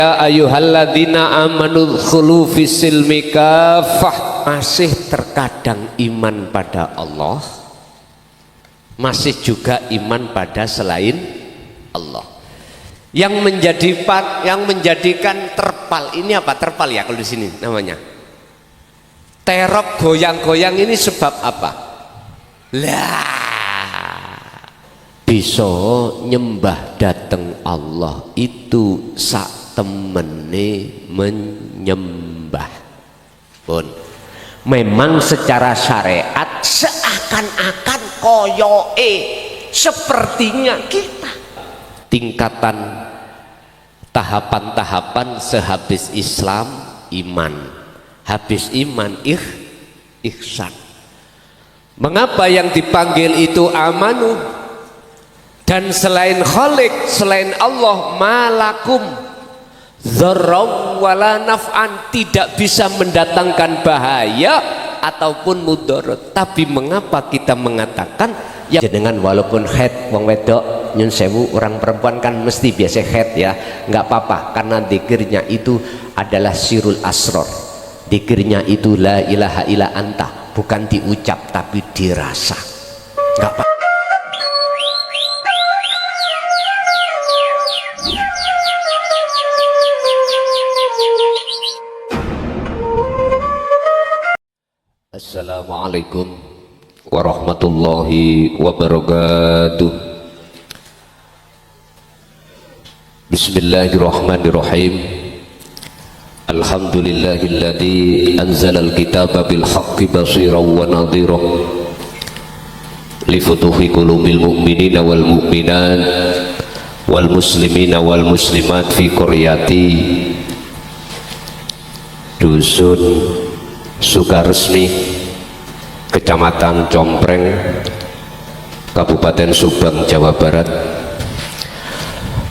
Ya ayyuhalladzina amanu dkhulu fis-silmi kafah. Masih terkadang iman pada Allah, masih juga iman pada selain Allah. Yang menjadikan terpal ini apa? Terpal ya kalau di sini namanya. Terop goyang-goyang ini sebab apa? Lah, bisa nyembah dateng Allah itu sak temene menyembah pun. Memang secara syariat seakan-akan koyoe sepertinya kita tingkatan tahapan-tahapan sehabis Islam iman, habis iman ihsan. Mengapa yang dipanggil itu amanu? Dan selain Khalik, selain Allah, malakum dzarraw wala naf'an, tidak bisa mendatangkan bahaya ataupun mudarat. Tapi mengapa kita mengatakan ya dengan walaupun head wong wedok nyun sewu, orang perempuan kan mesti biasa head ya, nggak apa-apa karena dzikirnya itu adalah sirul asror. Dzikirnya itu la ilaha illa anta, bukan diucap tapi dirasa. Nggak apa. Assalamualaikum warahmatullahi wabarakatuh. Bismillahirrahmanirrahim. Alhamdulillahilladzi anzalal kitaba bil haqqi bashiran wa nadhiran li futuhi qulubil mu'minina wal mu'minat wal muslimina wal muslimat fi qaryati dusun Sukaresmi, Kecamatan Compreng, Kabupaten Subang, Jawa Barat.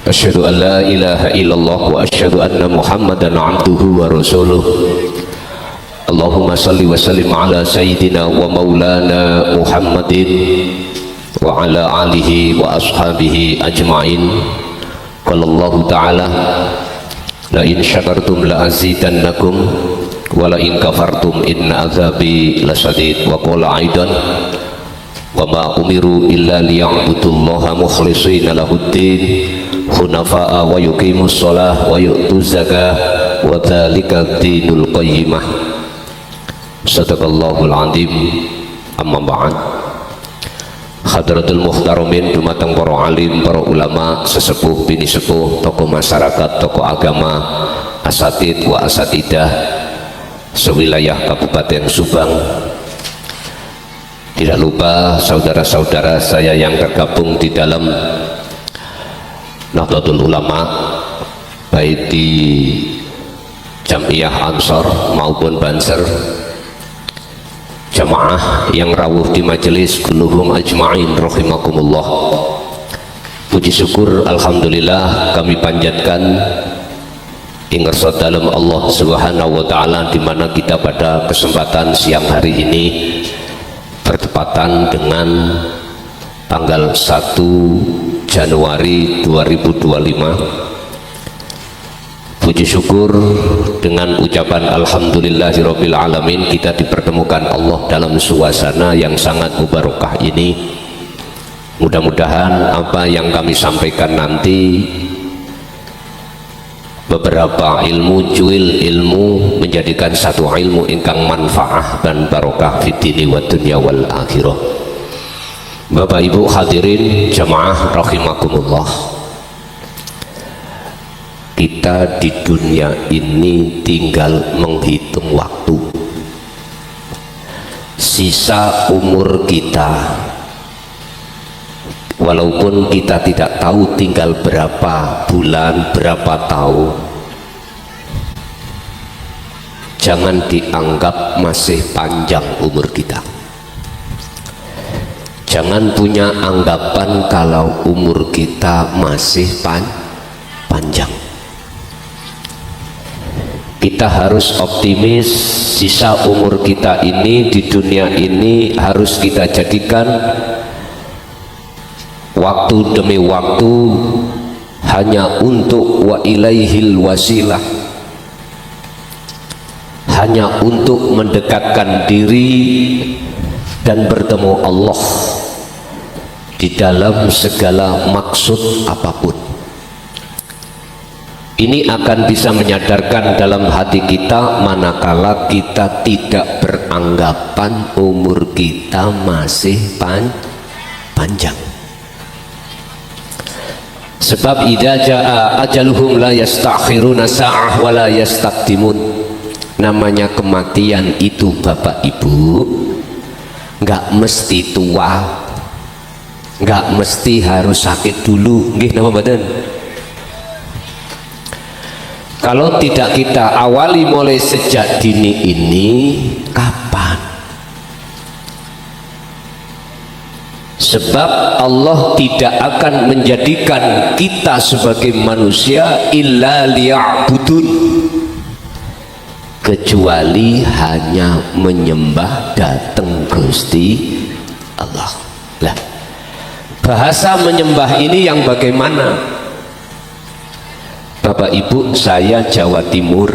Asyhadu an la ilaha illallah wa asyhadu anna Muhammadan abduhu wa rasuluh. Allahumma salli wa sallim ala sayyidina wa maulana Muhammadin wa ala alihi wa ashabihi ajma'in. Qala Allah ta'ala la in syakartum la azidannakum wala in kafartum inna azabi lasadid. Wa qala aidan wa ma umiru illa liya'budullaha mukhlishina lahuddin hunafa'a wa yuqimus shalah wa yu'tuz zakah wa dzalika dinul qayyimah. Sadaqallahul azim. Amma ba'd. Hadratul muhtaramin, dumateng para alim, para ulama, sesepuh, bini sepuh, tokoh masyarakat, tokoh agama, asatid wa asatidah sewilayah Kabupaten Subang. Tidak lupa saudara-saudara saya yang tergabung di dalam Nahdlatul Ulama, baik di Jam'iyah Ansor maupun Banser, jamaah yang rawuh di majelis kulluhum ajma'in rahimakumullah. Puji syukur alhamdulillah kami panjatkan ingat dalam Allah Subhanahu wa ta'ala, dimana kita pada kesempatan siang hari ini bertepatan dengan tanggal 1 Januari 2025. Puji syukur dengan ucapan alhamdulillahirabbil alamin kita dipertemukan Allah dalam suasana yang sangat mubarakah ini. Mudah-mudahan apa yang kami sampaikan nanti beberapa ilmu juil ilmu menjadikan satu ilmu ingkang manfaah dan barokah fid dini wa dunya wal akhirah. Bapak Ibu hadirin jamaah rahimakumullah, kita di dunia ini tinggal menghitung waktu. Sisa umur kita, walaupun kita tidak tahu tinggal berapa bulan, berapa tahun, jangan dianggap masih panjang umur kita. Jangan punya anggapan kalau umur kita masih panjang. Kita harus optimis, sisa umur kita ini di dunia ini harus kita jadikan waktu demi waktu, hanya untuk wa ilaihil wasilah, hanya untuk mendekatkan diri dan bertemu Allah di dalam segala maksud apapun. Ini akan bisa menyadarkan dalam hati kita manakala kita tidak beranggapan umur kita masih panjang. Sebab idza jaa ajaluhum la yastakhiruna sa'ah wa la yastaqdimun. Namanya kematian itu Bapak Ibu enggak mesti tua, enggak mesti harus sakit dulu. Nggih napa mboten? Kalau tidak kita awali mulai sejak dini ini, kapan? Sebab Allah tidak akan menjadikan kita sebagai manusia illa liya'budun, kecuali hanya menyembah datang Gusti Allah. Lah, bahasa menyembah ini yang bagaimana? Bapak Ibu, saya Jawa Timur,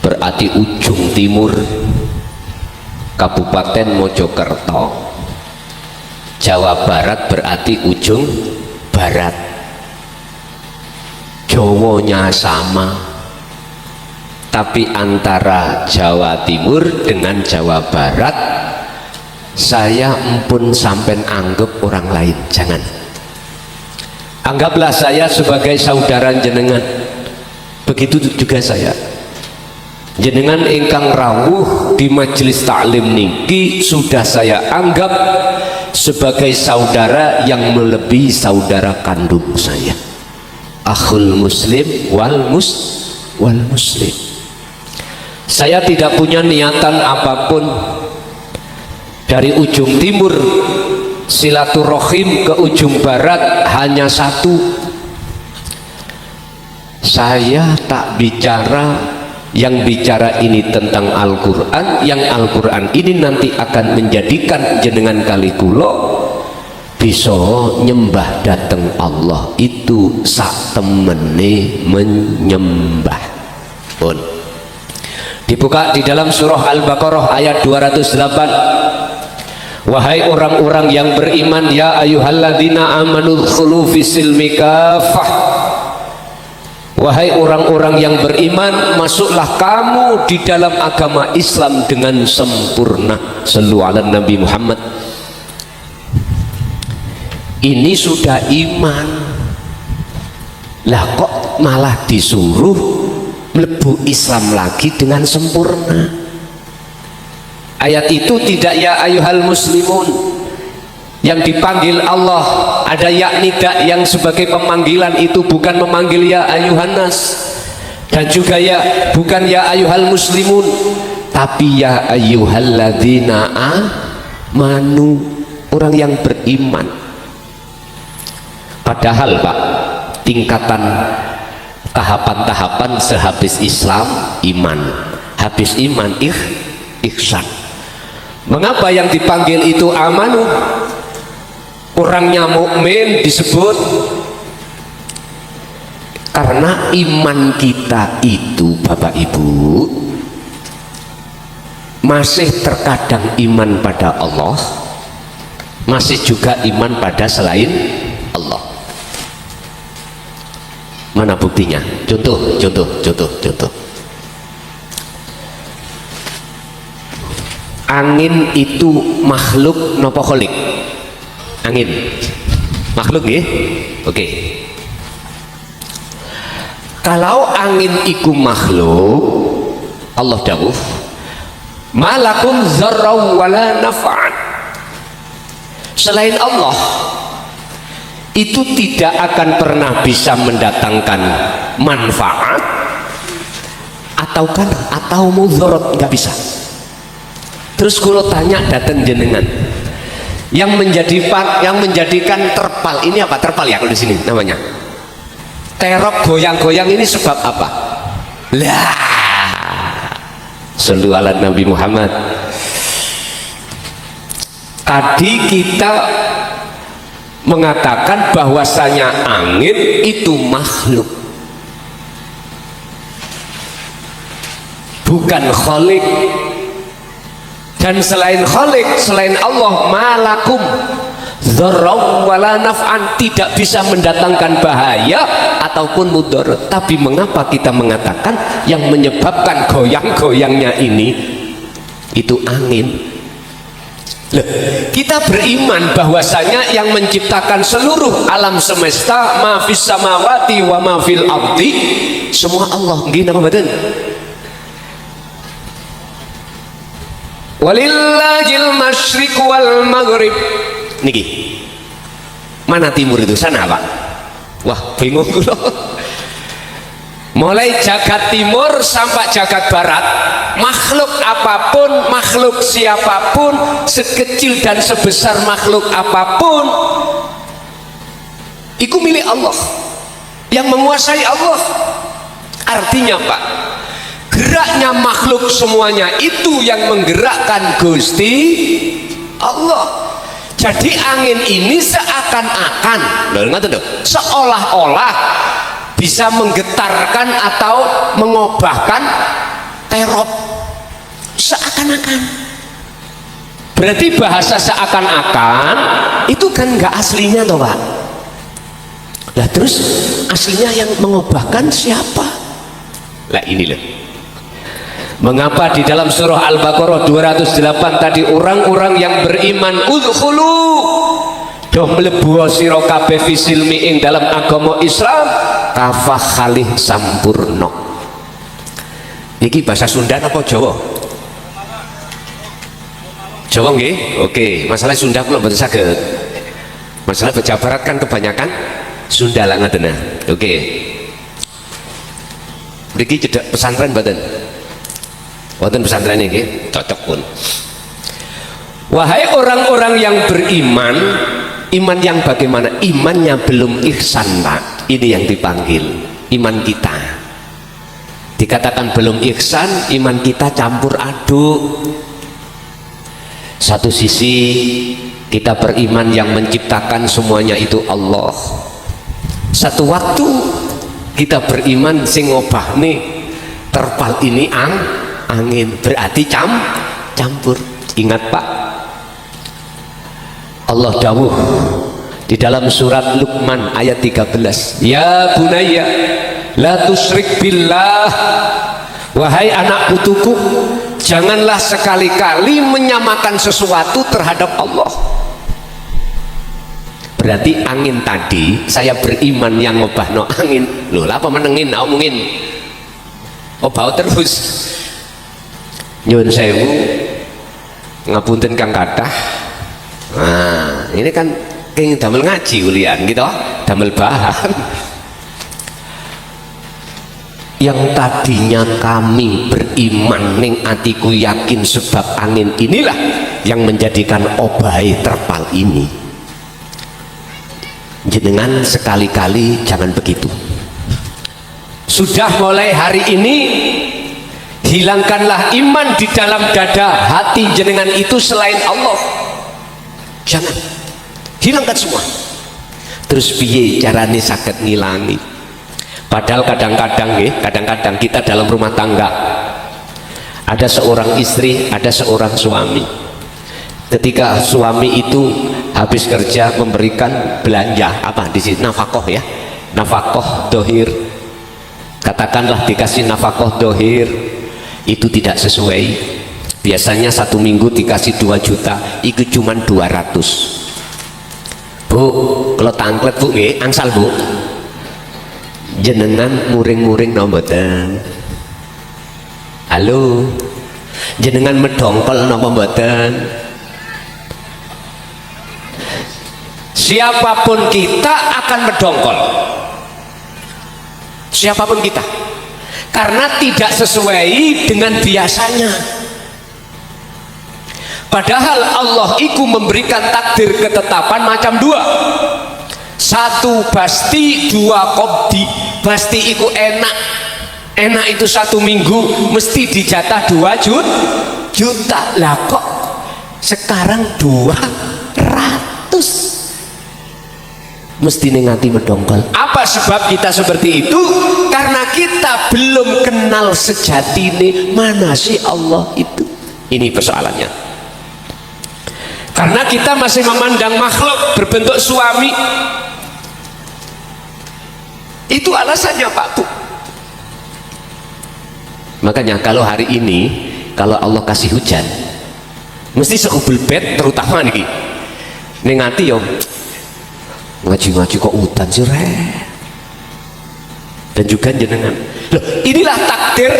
berarti ujung timur, Kabupaten Mojokerto. Jawa Barat berarti ujung barat. Jawanya sama, tapi antara Jawa Timur dengan Jawa Barat saya empun sampai anggap orang lain, jangan. Anggaplah saya sebagai saudara jenengan, begitu juga saya. Jenengan ingkang rawuh di majelis taklim niki sudah saya anggap sebagai saudara yang melebihi saudara kandung saya. Akhul muslim wal muslim. Saya tidak punya niatan apapun dari ujung timur silaturahim ke ujung barat, hanya satu. Saya tak bicara, yang bicara ini tentang Al-Quran, yang Al-Quran ini nanti akan menjadikan jenengan kali kulo bisa nyembah dateng Allah itu sak temene menyembah pun. Dibuka di dalam surah Al-Baqarah ayat 208. Wahai orang-orang yang beriman, ya ayyuhalladzina amanu dkhulu fis-silmi kaffah. Wahai orang-orang yang beriman, masuklah kamu di dalam agama Islam dengan sempurna. Sallu ala Nabi Muhammad. Ini sudah iman. Lah kok malah disuruh mlebu Islam lagi dengan sempurna? Ayat itu tidak ya ayyuhal muslimun yang dipanggil Allah, ada ya nida yang sebagai pemanggilan, itu bukan memanggil ya ayyuhan nas, dan juga ya bukan ya ayyuhal muslimun, tapi ya ayyuhalladzina amanu, orang yang beriman. Padahal Pak, tingkatan tahapan-tahapan sehabis Islam iman, habis iman ihsan. Mengapa yang dipanggil itu amanu? Orangnya mukmin disebut karena iman kita itu Bapak Ibu masih terkadang iman pada Allah, masih juga iman pada selain Allah. Mana buktinya? Contoh. Angin itu makhluk nopo kholik? Angin makhluk nggih? Oke. Kalau angin iku makhluk, Allah dawuh malakum zarraw wala naf'an. Selain Allah itu tidak akan pernah bisa mendatangkan manfaat atau mudarat, nggak bisa. Terus kalau tanya datang jenengan, yang menjadikan terpal ini apa? Terpal ya kalau di sini namanya. Terok goyang-goyang ini sebab apa? Lah, sallu ala Nabi Muhammad. Tadi kita mengatakan bahwasanya angin itu makhluk, bukan khalik. Dan selain khalik, selain Allah, malakum dzarra wala naf'an, tidak bisa mendatangkan bahaya ataupun mudarat. Tapi mengapa kita mengatakan yang menyebabkan goyang-goyangnya ini itu angin? Loh, kita beriman bahwasanya yang menciptakan seluruh alam semesta, ma fis samawati wa ma fil ardi, semua Allah. Nggih napa mboten? Walillahil masyriq wal maghrib. Niki. Mana timur itu? Sana, Pak. Wah, bingung kula. Mulai jagat timur sampai jagat barat, makhluk apapun, makhluk siapapun, sekecil dan sebesar makhluk apapun, itu milik Allah, yang menguasai Allah. Artinya Pak, geraknya makhluk semuanya itu yang menggerakkan Gusti Allah. Jadi angin ini seakan-akan, seolah-olah bisa menggetarkan atau mengubahkan terop, seakan-akan. Berarti bahasa seakan-akan itu kan nggak aslinya toh Pak. Lah terus aslinya yang mengubahkan siapa? Lah ini loh, mengapa di dalam surah Al-Baqarah 208 tadi orang-orang yang beriman udkhulu doh mlebu sira kabeh fisilmi ing dalam agama Islam kafah khalih sampurno. Iki bahasa Sunda apa Jawa? Jawa nggih? Oke, masalah Sunda kula mboten saged. Masalah Jawa Barat kan kebanyakan Sunda lah ngoten. Oke. Mriki cedhak pesantren mboten? Wonten pesantren nggih, cocok pun. Wahai orang-orang yang beriman, iman yang bagaimana? Imannya belum ihsan Pak. Ini yang dipanggil iman kita. Dikatakan belum ihsan, iman kita campur aduk. Satu sisi kita beriman yang menciptakan semuanya itu Allah. Satu waktu kita beriman sing ngobahne terpal ini angin, berarti campur. Ingat Pak, Allah dawuh di dalam surat Luqman ayat 13, ya bunayya la tusyrik billah, wahai anak putuku, janganlah sekali-kali menyamakan sesuatu terhadap Allah. Berarti angin tadi saya beriman yang ngobahno angin. Loh apa menengin omongin obah terus. Nyuwun sewu ngapunten Kang Kathah. Nah, ini kan kenging damel ngaji ulian gitu, damel bahan. Yang tadinya kami beriman ning atiku yakin sebab angin inilah yang menjadikan obahe terpal ini. Jenengan sekali-kali jangan begitu. Sudah mulai hari ini hilangkanlah iman di dalam dada hati jenengan itu selain Allah. Jangan, hilangkan semua. Terus piye carane saged ngilangi? Padahal kadang-kadang kita dalam rumah tangga ada seorang istri, ada seorang suami. Ketika suami itu habis kerja memberikan belanja apa di sini nafkah ya, nafkah dohir, katakanlah dikasih nafkah dohir, itu tidak sesuai. Biasanya satu minggu dikasih 2 juta, itu cuma 200. Bu, kalau tangklet Bu nggih, angsal Bu. Jenengan muring-muring nomboten. Halo. Jenengan medongkol napa mboten? Siapapun kita akan mendongkol, siapapun kita, karena tidak sesuai dengan biasanya. Padahal Allah itu memberikan takdir ketetapan macam 2, 1 basti, 2 qobdi. Basti itu enak itu 1 minggu mesti dijatah 2 juta. Lah kok sekarang 200. mesti ngati medongkol. Apa sebab kita seperti itu? Karena kita belum kenal sejatine mana sih Allah itu. Ini persoalannya. Karena kita masih memandang makhluk berbentuk suami. Itu alasannya Pak Bu. Makanya kalau hari ini kalau Allah kasih hujan mesti sekubul bed, terutama nih ngati yo ngaji-ngaji kok udan sih dan juga jenengan loh, inilah takdir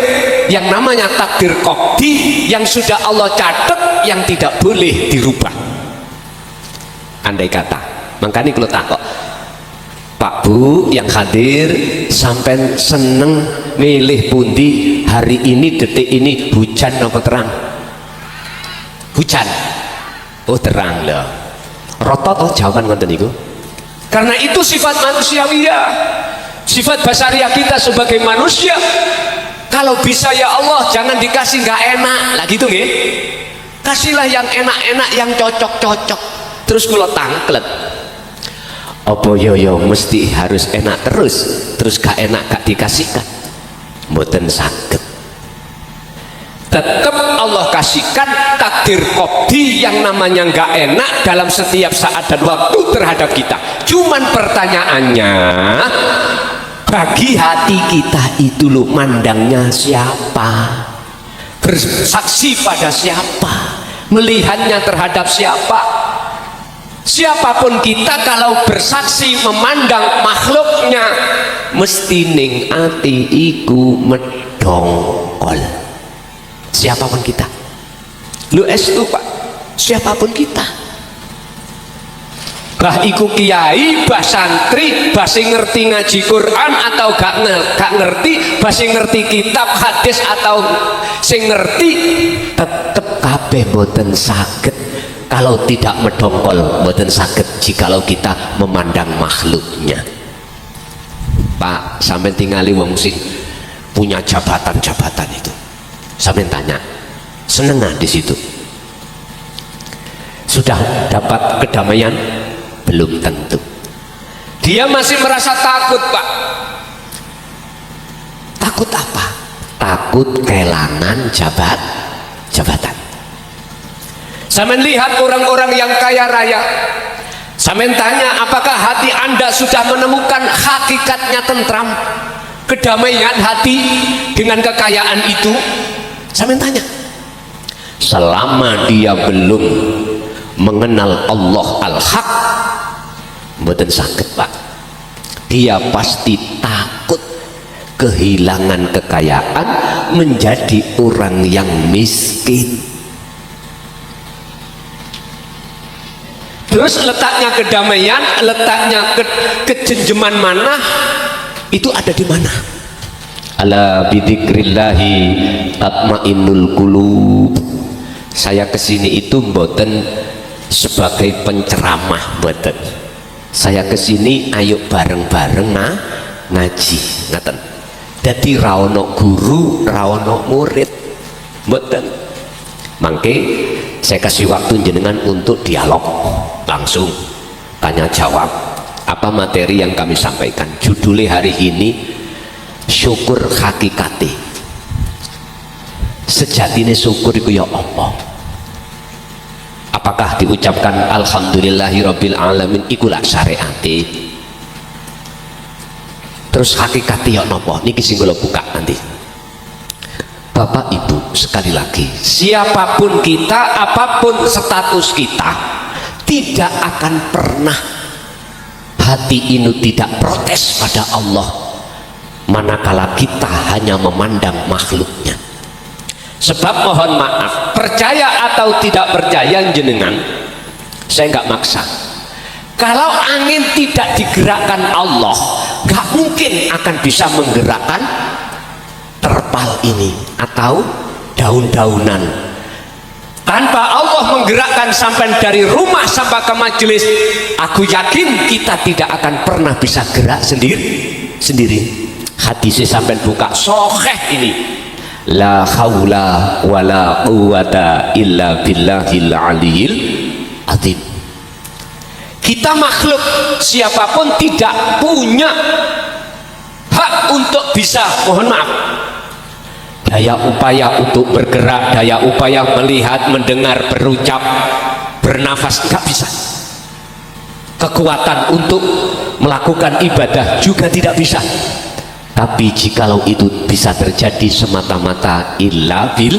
yang namanya takdir qadhi yang sudah Allah catat yang tidak boleh dirubah. Andai kata makanya kalau takut Pak Bu yang hadir sampai seneng milih pundi hari ini detik ini hujan apa terang? Hujan. Oh terang loh. Rotot oh jawaban ngoten niku. Karena itu sifat manusiawiyah, sifat basariah kita sebagai manusia. Kalau bisa ya Allah jangan dikasih nggak enak lah gitu nggih. Kasihlah yang enak-enak, yang cocok-cocok. Terus kula tangklet. Apa yo mesti harus enak terus gak enak gak dikasihkan. Mboten saged. Tetap Allah kasihkan takdir qadhi yang namanya nggak enak dalam setiap saat dan waktu terhadap kita. Cuman pertanyaannya bagi hati kita itu loh mandangnya siapa, bersaksi pada siapa, melihatnya terhadap siapa. Siapapun kita kalau bersaksi memandang makhluknya mesti ning ati iku medongkol. Siapapun kita lu estu Pak, siapapun kita bah iku kiai, bah santri, bah sing ngerti ngaji Quran atau gak ngerti, bah sing ngerti kitab hadis atau sing ngerti, tetep kabeh boten saged kalau tidak medongkol, boten saged jikalau kita memandang makhluknya. Pak sampai tinggali wong sing punya jabatan-jabatan itu sampai tanya seneng nggak di situ? Sudah dapat kedamaian? Belum tentu. Dia masih merasa takut Pak. Takut apa? Takut kehilangan jabatan. Saya lihat orang-orang yang kaya raya. Saya tanya apakah hati Anda sudah menemukan hakikatnya tentram, kedamaian hati dengan kekayaan itu? Saya tanya, selama dia belum mengenal Allah al-haq, mboten saged Pak. Dia pasti takut kehilangan kekayaan, menjadi orang yang miskin. Terus letaknya kedamaian, letaknya kejenjeman mana? Itu ada di mana? Ala bidzikrillahi tatmainnul qulub. Saya kesini itu mboten sebagai penceramah, mboten. Saya kesini ayo bareng-bareng ngaji, ngaten. Dadi ra ono guru, ra ono murid, mboten. Mangke saya kasih waktu jenengan untuk dialog langsung, tanya jawab. Apa materi yang kami sampaikan? Judulnya hari ini syukur hakikati. Sejatine syukur itu ya Allah. Apakah diucapkan alhamdulillahirabbil alamin ikulah syariati? Terus hakikati ya napa? Niki sing kula buka nanti. Bapak Ibu sekali lagi, siapapun kita, apapun status kita, tidak akan pernah hati ini tidak protes pada Allah manakala kita hanya memandang makhluknya. Sebab mohon maaf, percaya atau tidak percaya jenengan, saya nggak maksa. Kalau angin tidak digerakkan Allah, nggak mungkin akan bisa menggerakkan terpal ini atau daun-daunan. Tanpa Allah menggerakkan sampai dari rumah sampai ke majelis, aku yakin kita tidak akan pernah bisa gerak sendiri. Hadisnya sampai buka sahih ini. La haula wala quwata illa billahil aliyil azim. Kita makhluk, siapapun tidak punya hak untuk bisa, mohon maaf, daya upaya untuk bergerak, daya upaya melihat, mendengar, berucap, bernafas, nggak bisa. Kekuatan untuk melakukan ibadah juga tidak bisa. Tapi jikalau itu bisa terjadi semata-mata illa bil,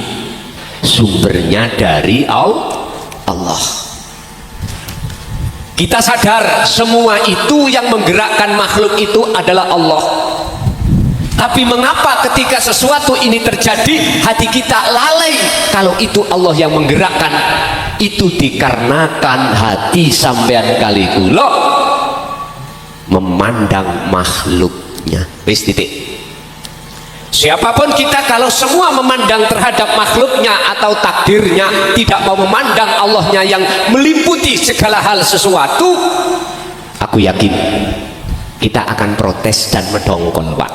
sumbernya dari Allah. Kita sadar semua itu yang menggerakkan makhluk itu adalah Allah. Tapi mengapa ketika sesuatu ini terjadi hati kita lalai kalau itu Allah yang menggerakkan? Itu dikarenakan hati sampean kali kula memandang makhluknya. Wis titik. Siapapun kita, kalau semua memandang terhadap makhluknya atau takdirnya, tidak mau memandang Allahnya yang meliputi segala hal sesuatu, aku yakin kita akan protes dan mendongkol, Pak,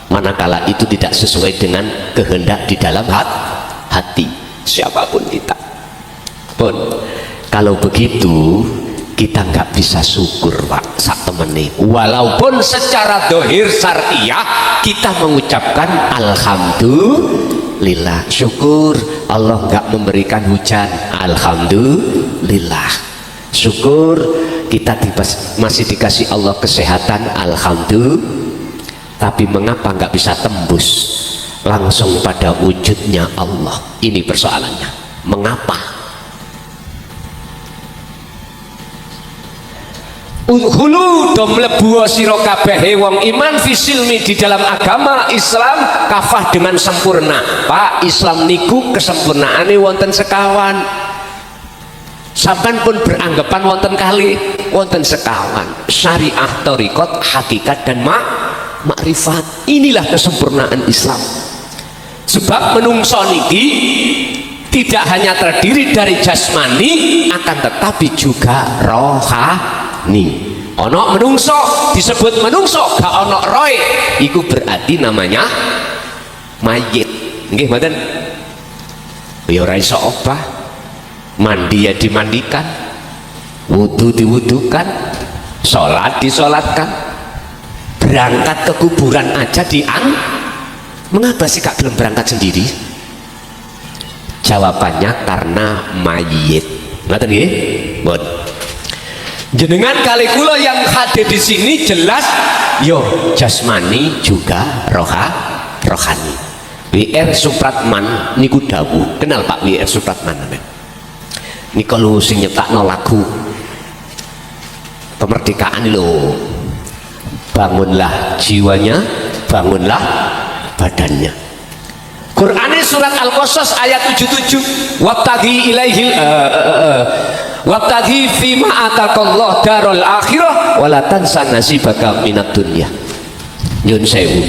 manakala itu tidak sesuai dengan kehendak di dalam hati siapapun kita pun. Kalau begitu kita nggak bisa syukur, Pak, sak temene. Walaupun secara dohir syariah kita mengucapkan alhamdulillah, syukur Allah nggak memberikan hujan, alhamdulillah. Syukur kita masih dikasih Allah kesehatan, alhamdulillah. Tapi mengapa nggak bisa tembus langsung pada wujudnya Allah? Ini persoalannya. Mengapa? Hulu do mlebu sira kabeh wong iman fisilmi di dalam agama Islam kafah dengan sempurna. Pak, Islam niku kesempurnaane wonten sekawan. Sampai pun beranggapan wonten kali, wonten sekawan. Syariah, thariqat, hakikat dan makrifat. Inilah kesempurnaan Islam. Sebab menungso niki tidak hanya terdiri dari jasmani, akan tetapi juga rohani. Ono menungso disebut menungso, gak ono roy, itu berarti namanya mayit. Nggih mboten? Ya ora iso obah. Mandi ya dimandikan, wudu diwudukan, sholat disolatkan, berangkat ke kuburan aja mengapa sih kak belum berangkat sendiri? Jawabannya karena mayit. Ngoten nggih? Bon. Jenengan kali kula yang hadir di sini jelas yo jasmani juga rohani. W.R. Supratman niku dawuh. Kenal Pak W.R. Supratman? Niku lho sing nyetakno lagu kemerdekaan lho. Bangunlah jiwanya, bangunlah badannya. Qur'ane surat Al-Qasas ayat 77, wabtaghi ilaihil wabtaghi fima atakallah darul akhirah wala tansa nasibaka minad dunya. Nyun sewu,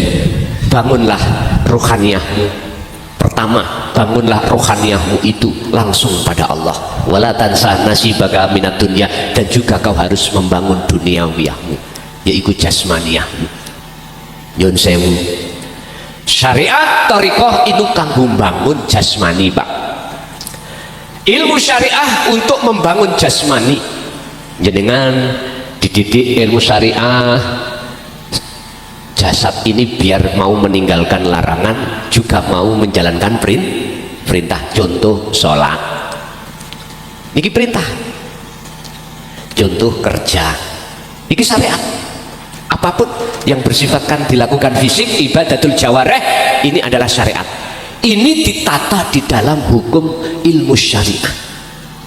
bangunlah rohaniyahmu. Pertama, bangunlah rohaniyahmu itu langsung pada Allah. Wala tansa nasibaka minad dunya, dan juga kau harus membangun duniawiyahmu, yaitu jasmaniyahmu. Nyun sewu, syariat thariqah itu kanggo membangun jasmani, Pak. Ilmu syariah untuk membangun jasmani. Jenengan dididik ilmu syariah, jasad ini biar mau meninggalkan larangan, juga mau menjalankan perintah. Contoh sholat, ini perintah. Contoh kerja, ini syariat. Apapun yang bersifatkan dilakukan fisik, ibadatul jawareh, ini adalah syariat. Ini ditata di dalam hukum ilmu syariah.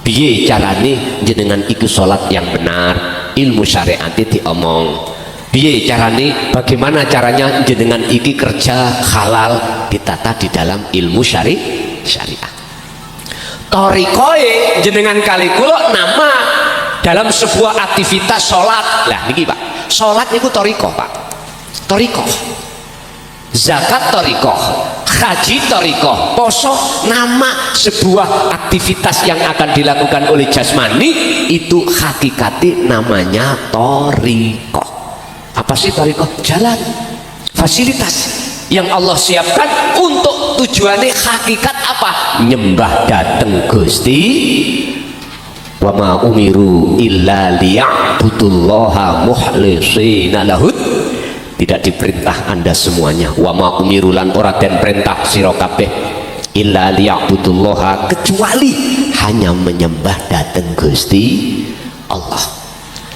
Piye carane jenengan iku sholat yang benar, ilmu syariat diomong. Piye carane, bagaimana caranya jenengan iki kerja halal, ditata di dalam ilmu syariah. Thariqoe jenengan kali kula nama dalam sebuah aktivitas sholat. Lah niki Pak, sholat niku thariqoh, Pak. Thariqoh. Zakat thariqoh, haji thariqoh, poso nama sebuah aktivitas yang akan dilakukan oleh jasmani, itu hakikati namanya thariqoh. Apa sih thariqoh? Jalan, fasilitas yang Allah siapkan untuk tujuannya hakikat apa? Nyembah dateng Gusti Wa ma umiru illa liya'budullaha mukhlishina lahud. Tidak diperintah anda semuanya. Wa ma umiru lan ora den perintah sira kabeh illa liya'budullaha, kecuali hanya menyembah dateng Gusti Allah.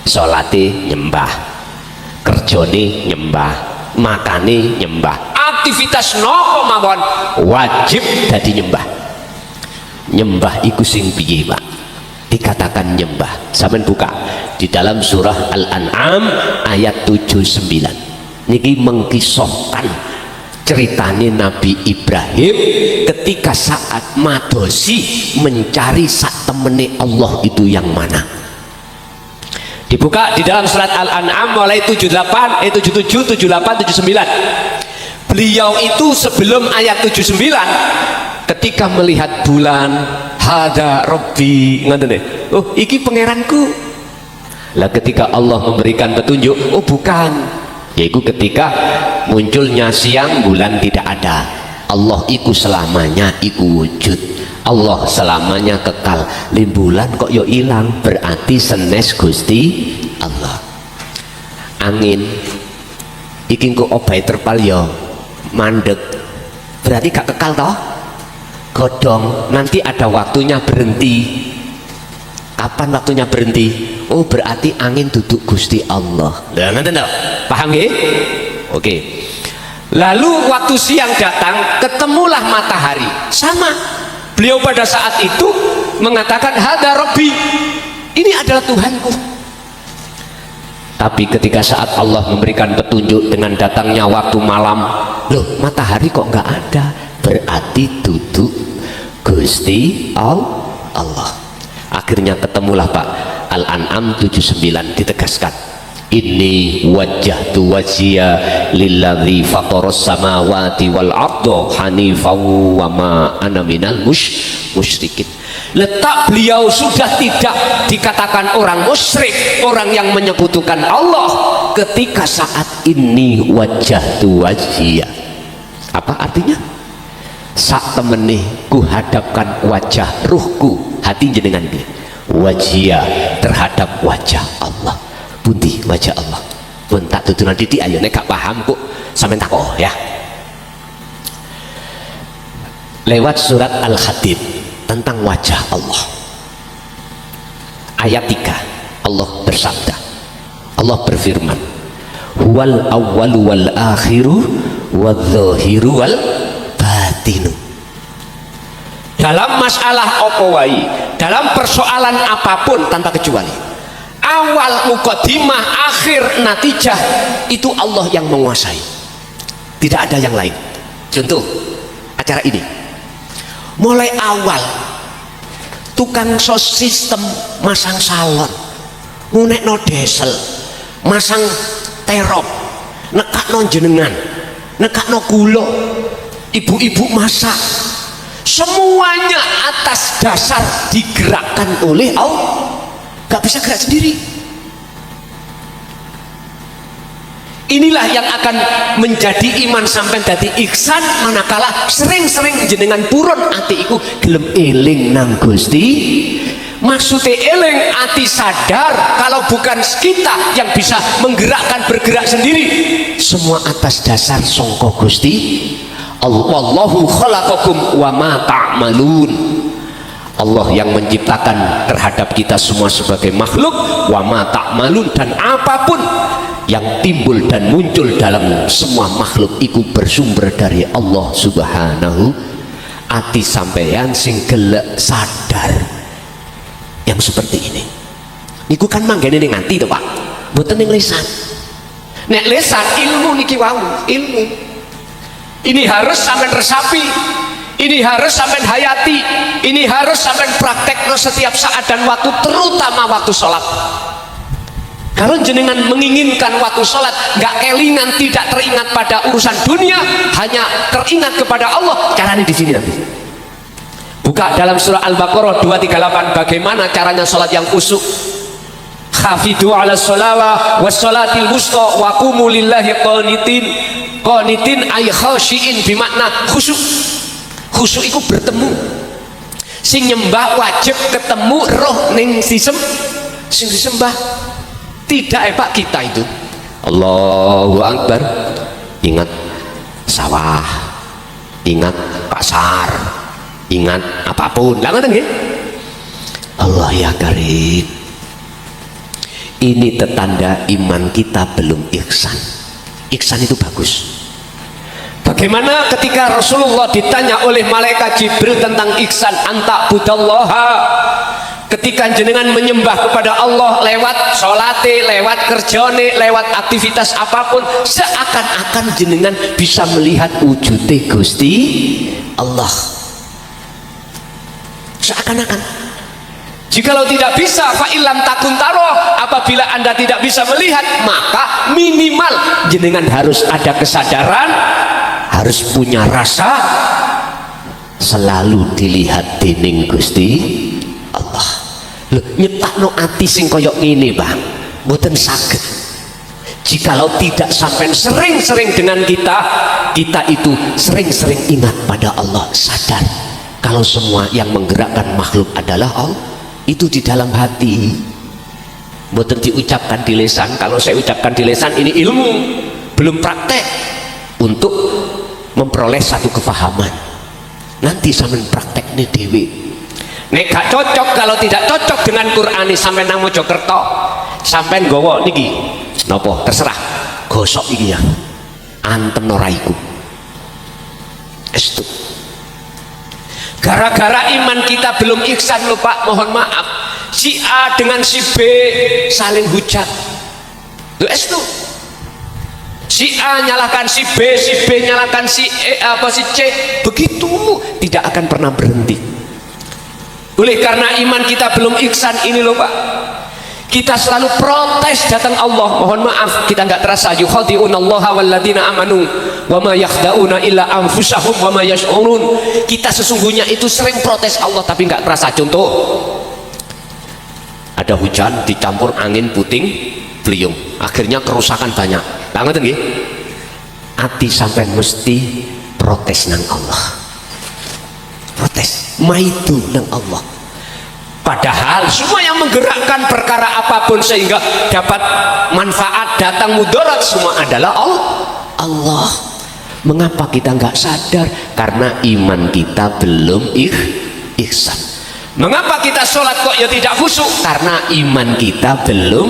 Salate nyembah, kerjane nyembah, makane nyembah, aktivitas nopo mawon wajib dadi nyembah. Nyembah iku sing piye, Pak? Dikatakan nyembah. Sampeyan buka di dalam surah Al-An'am ayat 79. Niki mengkisahkan ceritanya Nabi Ibrahim ketika saat madosi mencari sak temene Allah itu yang mana. Dibuka di dalam surat Al-An'am mulai 78, 77, 78, 79. Beliau itu sebelum ayat 79 ketika melihat bulan, hada Rabbi, ngoten deh. Oh, iki pangeranku. Lah ketika Allah memberikan petunjuk, oh bukan. Yaitu ketika munculnya siang, bulan tidak ada. Allah iku selamanya iku wujud. Allah selamanya kekal. Limbulan kok yo ilang, berarti senes Gusti Allah. Angin iki kok obahe terpal yo mandek, berarti gak kekal toh. Godong nanti ada waktunya berhenti. Kapan waktunya berhenti? Oh berarti angin duduk Gusti Allah. Lah ngoten to? Paham nggih? Oke. Lalu waktu siang datang, ketemulah matahari. Sama. Beliau pada saat itu mengatakan hada Rabbi. Ini adalah Tuhanku. Tapi ketika saat Allah memberikan petunjuk dengan datangnya waktu malam, loh matahari kok nggak ada? Berarti duduk Gusti Allah. Akhirnya ketemulah Pak. Al-An'am 79 ditegaskan, inni wajjahtu wajhiya lilladzi fataras samawati wal arda hanifan wa ma ana minal musyrikin. Letak beliau sudah tidak dikatakan orang musyrik, orang yang menyekutukan Allah ketika saat ini wajjahtu wajhiya. Apa artinya? Sak temene ku hadapkan wajah ruhku, hati jenengan ini wajia terhadap wajah Allah. Pundi wajah Allah? Pun tak tutunan titik ayo nek gak paham kok sampean takok ya. Lewat surat Al-Hadid tentang wajah Allah. Ayat 3 Allah bersabda, Allah berfirman, huwal awwalu wal akhiru wadz-dzahiru wal batinu. Dalam masalah apa wae, dalam persoalan apapun tanpa kecuali, awal mukaddimah, akhir natijah itu Allah yang menguasai, tidak ada yang lain. Contoh acara ini, mulai awal tukang sos sistem masang salon, ngunekno diesel, masang terop, nekakno jenengan, nekakno gula, ibu-ibu masak, semuanya atas dasar digerakkan oleh Allah. Gak bisa gerak sendiri. Inilah yang akan menjadi iman sampai dadi ihsan manakala sering-sering jenengan purun ati iku gelem eling nang Gusti. Maksudnya eling ati sadar kalau bukan kita yang bisa menggerakkan bergerak sendiri, semua atas dasar sangka Gusti. Allahu khalaqakum wa ma ta'malun. Allah yang menciptakan terhadap kita semua sebagai makhluk, wa ma ta'malun, dan apapun yang timbul dan muncul dalam semua makhluk itu bersumber dari Allah Subhanahu. Ati sampeyan sing gelek sadar yang seperti ini. Niku kan manggene ning ati to, Pak. Mboten ning lisan. Nek lisan ilmu niki wau, ilmu. Ini harus sampai resapi, ini harus sampai hayati, ini harus sampai praktek setiap saat dan waktu, terutama waktu sholat. Kalau jenengan menginginkan waktu sholat nggak kelingan, tidak teringat pada urusan dunia, hanya teringat kepada Allah, caranya di sini nanti. Buka dalam surah Al-Baqarah 238 bagaimana caranya sholat yang khusyuk. Hafidu ala sholawah wassolatil wusta wa qumu lillahi qanitin. Qanitin ay khashiin bimakna khusyuk. Khusyuk itu bertemu. Sing nyembah wajib ketemu roh ning sing disembah. Tidak Pak kita itu. Allahu Akbar. Ingat sawah, ingat pasar, ingat apapun. Lah ngoten nggih. Allah ya Karim. Ini tetanda iman kita belum ihsan. Ihsan itu bagus. Bagaimana ketika Rasulullah ditanya oleh malaikat Jibril tentang ihsan, anta budallaha, ketika jenengan menyembah kepada Allah lewat sholate, lewat kerjane, lewat aktivitas apapun, seakan-akan jenengan bisa melihat wujudnya Gusti Allah, seakan-akan. Jikalau tidak bisa, fa'ilam takun taroh, apabila Anda tidak bisa melihat, maka minimal jenengan harus ada kesadaran, harus punya rasa selalu dilihat dening Gusti Allah. Loh, nyetakno ati sing koyok ngene Bang, mboten saged. Jikalau tidak sampai sering-sering dengan kita itu sering-sering ingat pada Allah, sadar kalau semua yang menggerakkan makhluk adalah Allah. Itu di dalam hati, mboten diucapkan di lisan. Kalau saya ucapkan di lisan ini ilmu, belum praktek untuk memperoleh satu kefahaman. Nanti sampean praktek nih dewi. Nek gak cocok, kalau tidak cocok dengan Quran ini sampean nang Mojokerto, sampean gowo niki napa terserah, gosok iki ya, antem noraiku estu. Gara-gara iman kita belum ihsan lho Pak, mohon maaf, si A dengan si B saling hujat lho estu. Si A nyalahkan si B nyalahkan si E apa si C, begitu tidak akan pernah berhenti. Oleh karena iman kita belum ihsan ini loh Pak, kita selalu protes datang Allah. Mohon maaf, kita nggak terasa. Yukhadi'unallaha walladzina amanu wa ma yakhda'una illa anfusahum wa ma yash'urun. Kita sesungguhnya itu sering protes Allah tapi nggak terasa. Contoh, ada hujan dicampur angin puting beliung, akhirnya kerusakan banyak banget nggih. Ati sampai mesti protes nang Allah, protes maitu nang Allah. Padahal semua yang menggerakkan perkara apapun sehingga dapat manfaat datang mudarat semua adalah Allah. Mengapa kita nggak sadar? Karena iman kita belum ihsan. Mengapa kita sholat kok ya tidak khusyuk? Karena iman kita belum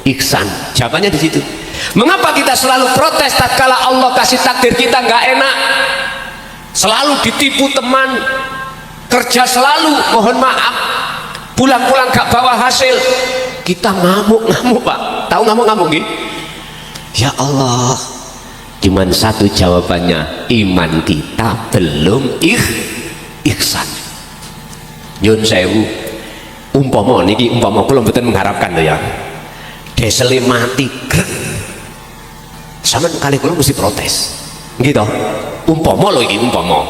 ihsan. Jawabannya di situ. Mengapa kita selalu protes tatkala Allah kasih takdir kita nggak enak? Selalu ditipu teman, kerja selalu, mohon maaf, pulang-pulang gak bawa hasil, kita ngamuk-ngamuk Pak. Tahu ngamuk-ngamuk gitu? Ya Allah, cuman satu jawabannya, iman kita belum ihsan. Nyun sewu, umpama niki umpama kula mboten mengharapkan lho ya, desele mati grek, sampean kali kula mesti protes gitu. Umpama lho iki, umpama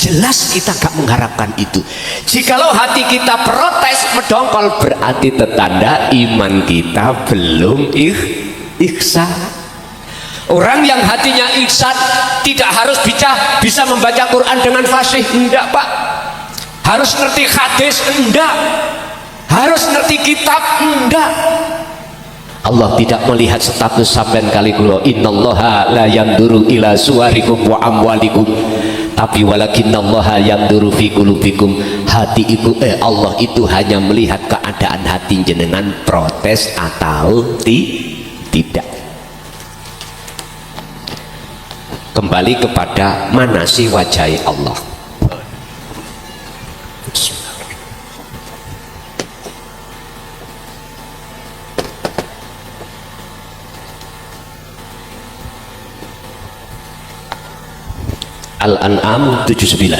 jelas kita gak mengharapkan itu. Jikalau hati kita protes medongkol, berarti tetanda iman kita belum ihsan. Orang yang hatinya ihsan tidak harus bisa membaca Quran dengan fasih, enggak Pak. Harus ngerti hadis, enggak. Harus ngerti kitab, enggak. Allah tidak melihat status sampean kali kula, innallaha la yanduru ila suwarikum wa amwalikum, tapi walakinnallaha yanduru fi qulubikum. Hati itu Allah itu hanya melihat keadaan hati jenengan protes atau tidak. Kembali kepada mana sih wajah Allah. Al-An'am 79.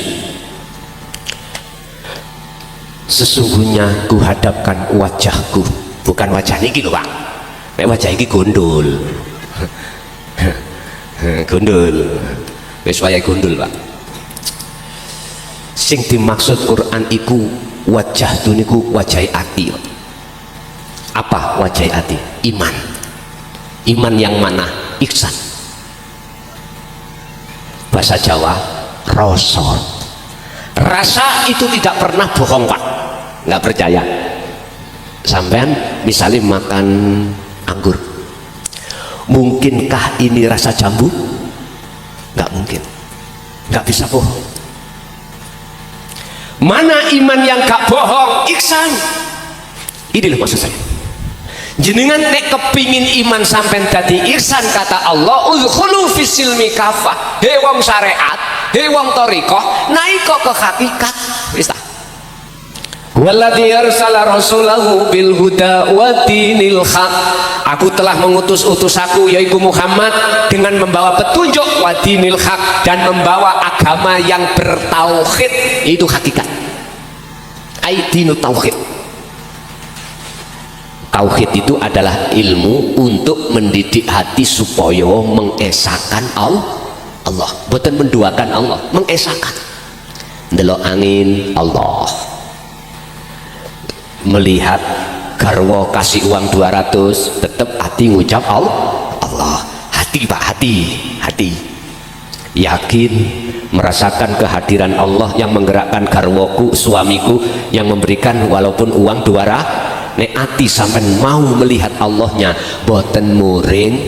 Sesungguhnya kuhadapkan wajahku, bukan wajah niki lho Pak, nek wajah iki gondol gondol, wis wayahe gondol Pak. Sing dimaksud Quran iku wajah tu niku wajahe ati. Apa wajahe ati? Iman. Iman yang mana? Ihsan. Bahasa Jawa, rasa. Rasa itu tidak pernah bohong Pak. Nggak percaya? Sampean misalnya makan anggur, mungkinkah ini rasa jambu? Nggak mungkin, nggak bisa bohong. Mana iman yang gak bohong? Ihsan. Ini loh maksud saya. Jenengan nek kepingin iman sampai dadi ihsan, kata Allah, udkhulu fisilmi kafah. Hei wong syariat, hei wong thariqah, naik ke hakikat. Wis ta. Walladzi arsala rasulahu bil huda wa dinil haq. Aku telah mengutus utusaku yaitu Muhammad dengan membawa petunjuk wa dinil haq, dan membawa agama yang bertauhid, itu hakikat. Aidinu tauhid. Tauhid itu adalah ilmu untuk mendidik hati supaya mengesahkan Allah, bukan menduakan Allah, mengesahkan. Delok angin Allah, melihat garwa kasih uang 200, tetap hati ngucap Allah. Hati Pak, hati yakin merasakan kehadiran Allah yang menggerakkan garwaku, suamiku, yang memberikan walaupun uang 200. Nek ati sampai mau melihat Allahnya, boten muring.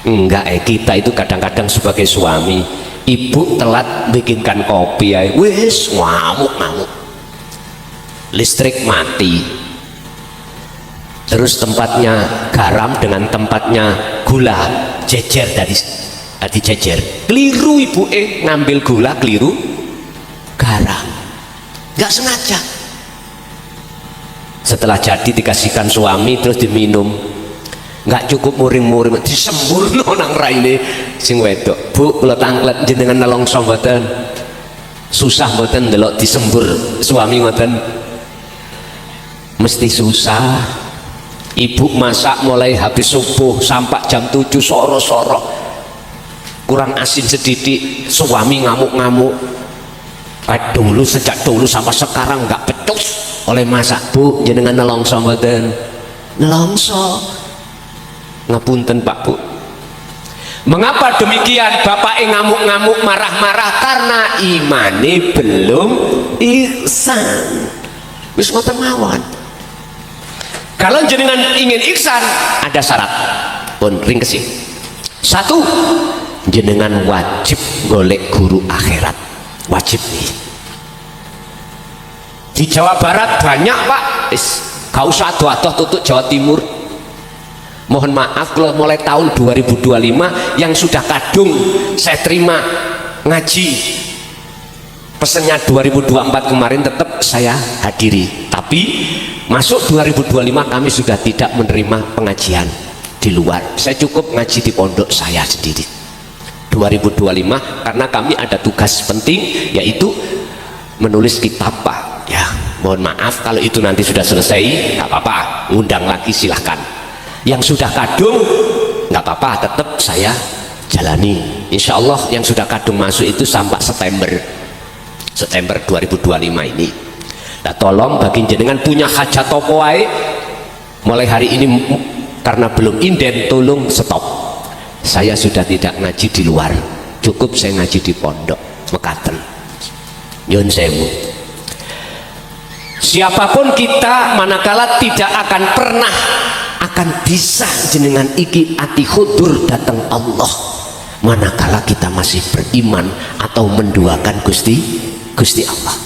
Enggak, kita itu kadang-kadang sebagai suami, ibu telat bikinkan kopi, wis ngamuk, listrik mati, terus tempatnya garam dengan tempatnya gula jejer, dari jejer, keliru ibu ngambil gula, keliru garam, nggak sengaja. Setelah jadi dikasihkan suami, terus diminum, nggak cukup muring disembur nang raine sing wedok. Bu, kula tanglet jenengan nelongso mboten? Susah mboten ndelok disembur suami ngoten? Mesti susah. Ibu masak mulai habis subuh sampai jam 7 soro-soro, kurang asin sedikit, suami ngamuk-ngamuk. Dulu, sejak dulu sampai sekarang nggak becus oleh masak. Bu, jenengan nelongso mboten? Nelongso. Ngapunten Pak Bu. Mengapa demikian? Bapak ngamuk-ngamuk, marah-marah karena imane belum ihsan. Wis ngoten mawon. Kalau jenengan ingin ihsan, ada syarat pun ringkesi. 1, jenengan wajib golek guru akhirat, wajib nih. Di Jawa Barat banyak Pak, gak usah adoh-adoh tutup Jawa Timur. Mohon maaf kalau mulai tahun 2025 yang sudah kadung saya terima ngaji, pesennya 2024 kemarin tetap saya hadiri, tapi masuk 2025 kami sudah tidak menerima pengajian di luar. Saya cukup ngaji di pondok saya sendiri 2025, karena kami ada tugas penting, yaitu menulis kitab Pak ya. Mohon maaf kalau itu nanti sudah selesai, nggak apa-apa, undang lagi silahkan. Yang sudah kadung nggak apa-apa, tetap saya jalani. Insya Allah yang sudah kadung masuk itu sampai September 2025 ini. Nah, tolong bagi jenengan punya hajat toko wae mulai hari ini, karena belum inden, tolong stop. Saya sudah tidak ngaji di luar, cukup saya ngaji di pondok mekaten. Nyun sewu. Siapapun kita, manakala tidak akan pernah akan bisa jenengan iki ati khudur datang Allah, manakala kita masih beriman atau menduakan Gusti Allah.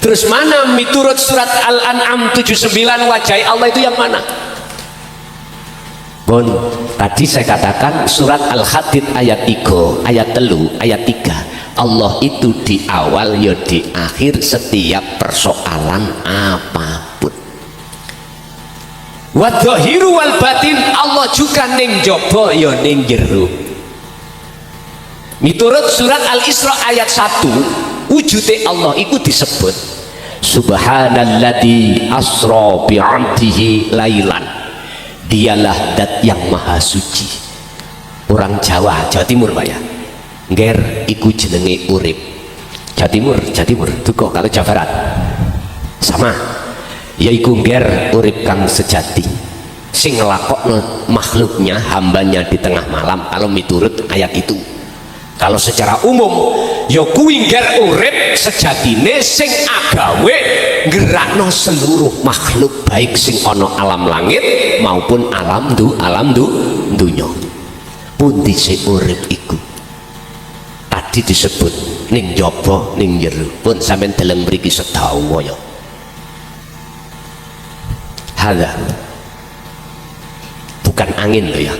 Terus mana miturut surat Al-An'am 79, wajah Allah itu yang mana? Bon, tadi saya katakan surat Al-Hadid ayat 3, ayat 3, Allah itu di awal ya di akhir setiap persoalan apapun. Wadzahiru wal batin, Allah juga ning jaba ya ning jero. Miturut surat Al-Isra ayat 1, wujude Allah iku disebut Subhanalladzi asra bi'abdihi lailan. Dialah dat yang maha suci. Orang Jawa Timur Pak ya, ngger iku jenenge urip. Jawa Timur tuh kalau Jawa Barat sama, yaiku ngger urip kang sejati, sing ngelakokno makhluknya, hambanya di tengah malam, kalau miturut ayat itu. Kalau secara umum ya kuwi ngger urip sejatine sing agawe gerakno seluruh makhluk baik sing ana alam langit maupun alam dunya. Pundi sing urip iku tadi disebut ning jaba ning jero pun sampean deleng mriki sedawa ya. Hadza bukan angin loh ya,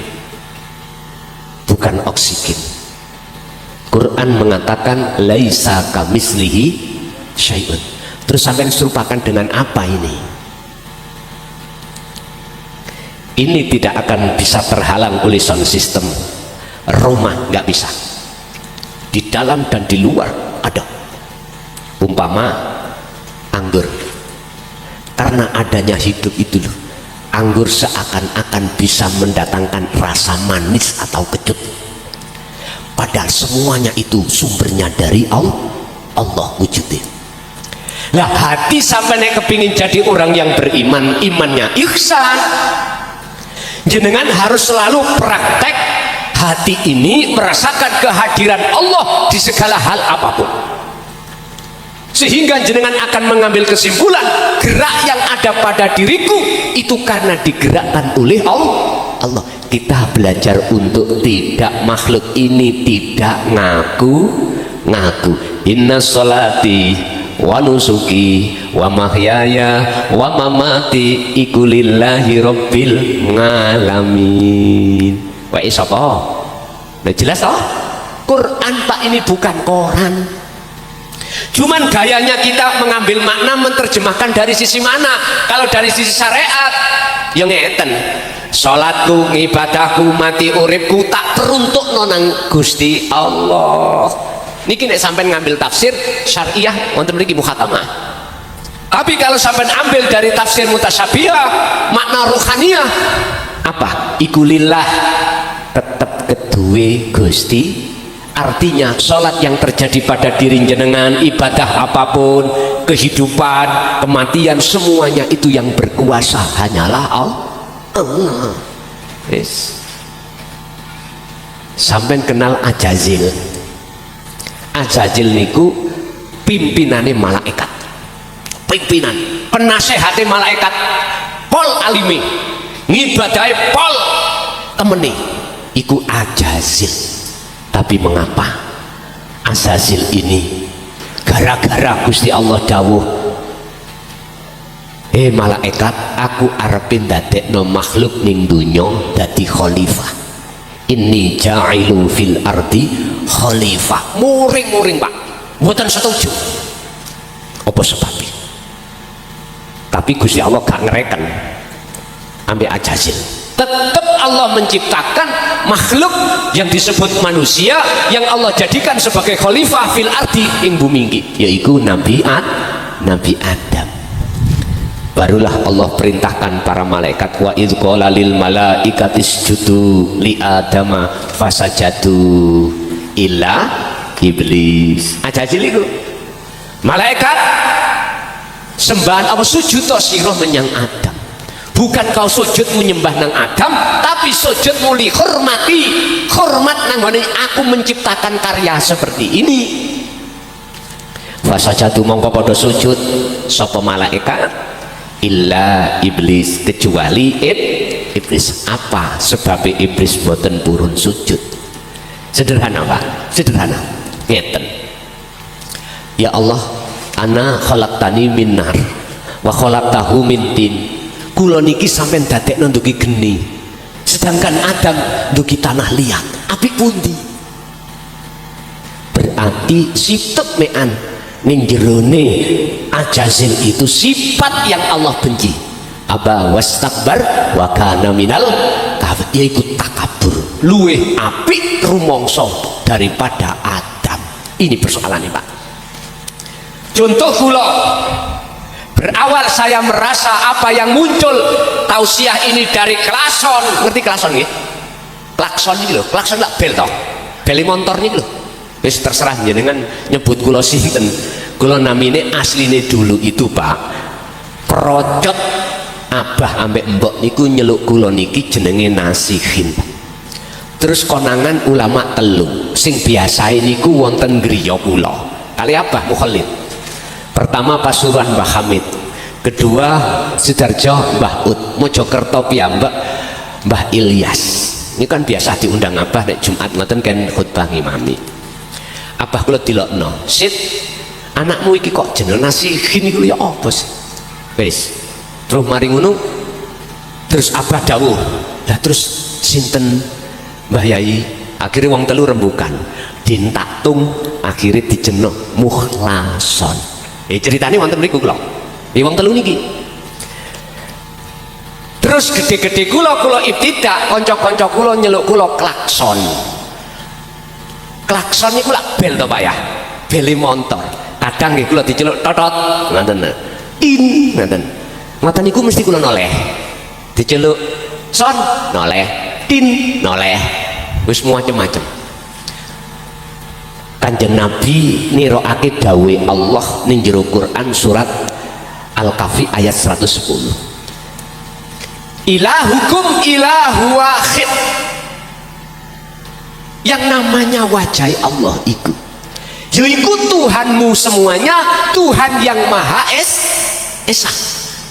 bukan oksigen. Quran mengatakan laisa kamislihi syai'un. Terus sampai serupakan dengan apa ini? Ini tidak akan bisa terhalang oleh sound system. Rumah nggak bisa. Di dalam dan di luar ada. Umpama anggur. Karena adanya hidup itu loh. Anggur seakan-akan bisa mendatangkan rasa manis atau kecut. Padahal semuanya itu sumbernya dari Allah wujudnya. Lah hati sampai nek kepingin jadi orang yang beriman, imannya ihsan, jenengan harus selalu praktek hati ini merasakan kehadiran Allah di segala hal apapun, sehingga jenengan akan mengambil kesimpulan gerak yang ada pada diriku itu karena digerakkan oleh Allah. Kita belajar untuk tidak makhluk ini tidak ngaku. Inna sholati wa nusuki wa mahyaya wa mamati iku lillahi rabbil ngalamin. Wah sapa? Udah jelas toh? Quran Pak, ini bukan koran. Cuman gayanya kita mengambil makna, menerjemahkan dari sisi mana. Kalau dari sisi syariat yang ngeten, sholatku, ngibadahku, mati uripku tak teruntuk nonang Gusti Allah. Niki nek sampai ngambil tafsir syariah wonten mriki mukhatamah. Tapi kalau sampai ambil dari tafsir mutasyabihah, makna ruhaniyah apa? Iku lillah, tetap kedue Gusti. Artinya sholat yang terjadi pada diri jenengan, ibadah apapun, kehidupan, kematian, semuanya itu yang berkuasa hanyalah Allah. Yes. Sampai kenal Ajazil. Ajazil niku pimpinane malaikat, pimpinan, penasehati malaikat, pol alimi, ngibadai pol temeni, iku Ajazil. Tapi mengapa Azazil ini gara-gara Gusti Allah dawuh, malaikat, aku arepin dadekno makhluk ning dunya dadi khalifah. Inni ja'ilu fil ardi khalifah. Muring-muring Pak, mboten setuju. Apa sebabnya? Tapi Gusti Allah gak ngereken ambek Ajazil. Tetap Allah menciptakan makhluk yang disebut manusia yang Allah jadikan sebagai khalifah fil ardi ing bumi iki, yaitu Nabi Adam. Barulah Allah perintahkan para malaikat, wa idz qala lil malaikati isjudu li adama fasajadu illa iblis. Ajazil iku malaikat sembahan apa sujud to sira menyang Adam. Bukan kau sujud menyembah nang Adam, tapi sujud muli hormat nang gone aku menciptakan karya seperti ini. Fasajadu mongko padha sujud sapa malaikat illa iblis, kecuali iblis. Apa sebab iblis boten purun sujud? Sederhana Pak, sederhana ngeten. Ya Allah, ana khalaqtani min nar wa khalaqtahu min tin. Kula niki sampean dadekno ndugi geni, sedangkan Adam ndugi tanah liat. Apik pundi? Berarti sifat mean ning jerone Ajazil itu sifat yang Allah benci. Aba wastakbar wa kana minal kafir, yaiku takabur, luweh apik rumangsa daripada Adam. Ini persoalannya Pak. Contoh kula, berawal saya merasa apa yang muncul tausiah ini dari klason. Ngerti klason nggih? Klakson iki lho, klakson lak bel toh. Bel motor niki lho. Wis terserah jenengan nyebut kula sinten. Kula namine asline dulu itu Pak, perocot abah ambek mbok niku nyeluk kula niki jenenge Nasihin. Terus konangan ulama telu, sing biasa niku wonten griya kula kali Abah Mukhalid. Pertama Pasuruan Mbah Hamid, kedua Sidarjo Mbah Ut, Mojokerto piyambak Mbah Ilyas. Ini kan biasa diundang Abah nek Jumat ngoten kan khutbah ngimami. Abah kula dilokno, "Sit, anakmu iki kok jeneng Nasihin iku ya apa sih?" Wis. Terus mari ngono terus Abah dawuh, "Lah terus sinten Mbah Yai?" Akhirnya wong telu rembukan. Dintaktung akhirnya dijeneng Mukhlason. Ceritane wonten mriku kula. Wong telu niki. Terus gede-gede kula ibtidak, kanca-kanca kula nyeluk kula klakson. Klakson niku lak bel to Pak ya. Bele motor. Kadang nggih kula diceluk totot ngoten. In ngoten. Ngoten niku mesti kula noleh. Diceluk son noleh, tin noleh. Wis macam-macam. Kanjeng Nabi nirokake dawe Allah ning jero Quran surat Al-Kahfi ayat 110. Ilahukum ilahu wahid. Yang namanya wajah Allah itu yaiku Tuhanmu semuanya, Tuhan yang Maha Esa.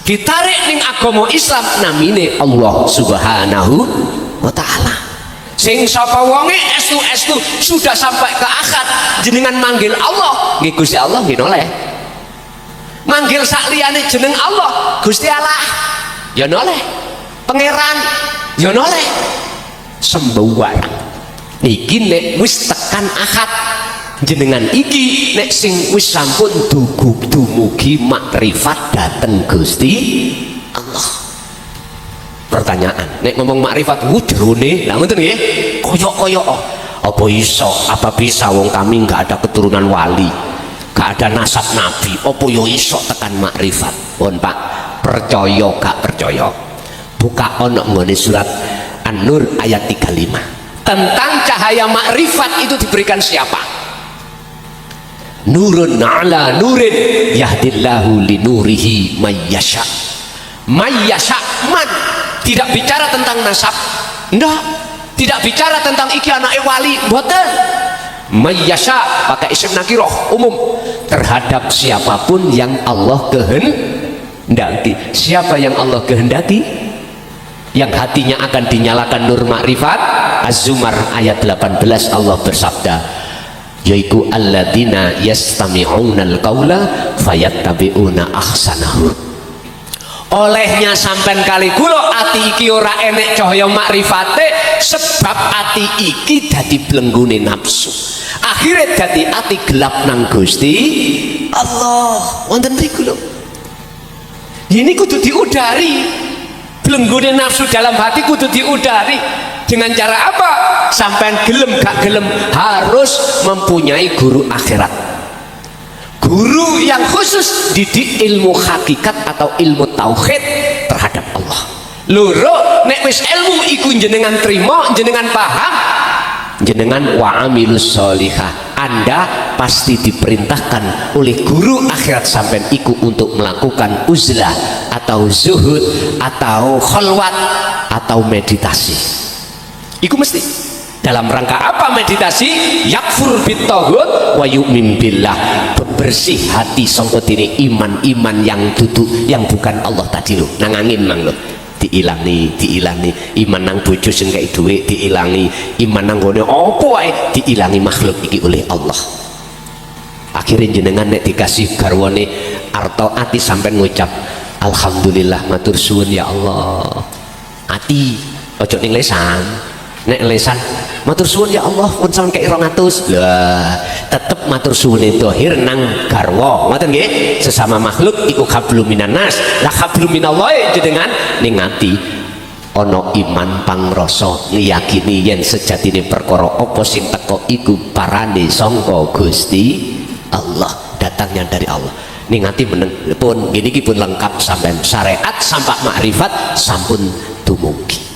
Ditarik ning agama Islam namine Allah Subhanahu wa Ta'ala. Sing sapa wonge estu sudah sampai ke akad jenengan manggil Allah nggih Gusti Allah nggih noleh. Manggil sak liyane jeneng Allah Gusti Allah ya noleh. Pangeran ya noleh. Sembarang niki nek wis tekan akad jenengan iki nek sing wis sampun dumugi makrifat dateng Gusti Allah. Pertanyaan, nek ngomong makrifat jerone, lah ngoten nggih. Koyok-koyok apa iso? Apa bisa wong kami enggak ada keturunan wali, enggak ada nasab nabi, apa yo iso tekan makrifat? Pun Pak, percaya gak percaya? Buka ono nggone surat An-Nur ayat 35. Tentang cahaya makrifat itu diberikan siapa? Nurun ala nurin yahdillahu linurihi mayyasha. Mayyasha man. Tidak bicara tentang nasab, enggak. Tidak bicara tentang iki anake wali, mboten. Mayyasha pakai isim nakiroh umum terhadap siapapun yang Allah kehendaki. Siapa yang Allah kehendaki? Yang hatinya akan dinyalakan nur makrifat. Az-Zumar ayat 18 Allah bersabda, yaitu alladzina yastami'unal qaula fayattabi'una ahsanahu. Olehnya sampean kali kula ati iki ora enek cahaya makrifate sebab ati iki dadi blenggune nafsu. Akhire dadi ati gelap nang Gusti Allah. Wonten mriku lho. Ini kudu diudari. Blenggune nafsu dalam hati kudu diudari. Dengan cara apa? Sampean gelem gak gelem harus mempunyai guru akhirat. Guru yang khusus didik ilmu hakikat atau ilmu tauhid terhadap Allah. Loro nek wis ilmu iku jenengan terima, jenengan paham, jenengan wa amilus sholihah. Anda pasti diperintahkan oleh guru akhirat sampean iku untuk melakukan uzlah atau zuhud atau khalwat atau meditasi. Iku mesti. Dalam rangka apa meditasi? Yakfur bitaghut wa yu'min billah. Bersih hati sangka dene iman-iman yang duduk yang bukan Allah tadi lho. Nang angin mang lho. Diilangi iman nang bojo sing kei dhuwit diilangi, iman nang gone apa wae diilangi makhluk iki oleh Allah. Akhirnya jenengan nek dikasih garwane arto ati sampean ngucap alhamdulillah matur suwun ya Allah. Ati ojo ning lesan. Nek lesan matur suwun ya Allah pun sampeyan kei 200. Lah tetep matur suwune dohir nang garwa ngoten nggih. Sesama makhluk iku hablum minan nas. Lah hablum minallahi jenengan ning ati ana iman pangrasa ngiyakini yen sejatine perkara apa sing teko iku parane sangka Gusti Allah, datangnya dari Allah. Ning ati meneng pun gini iki pun lengkap sampeyan syariat sampai makrifat sampun dumugi.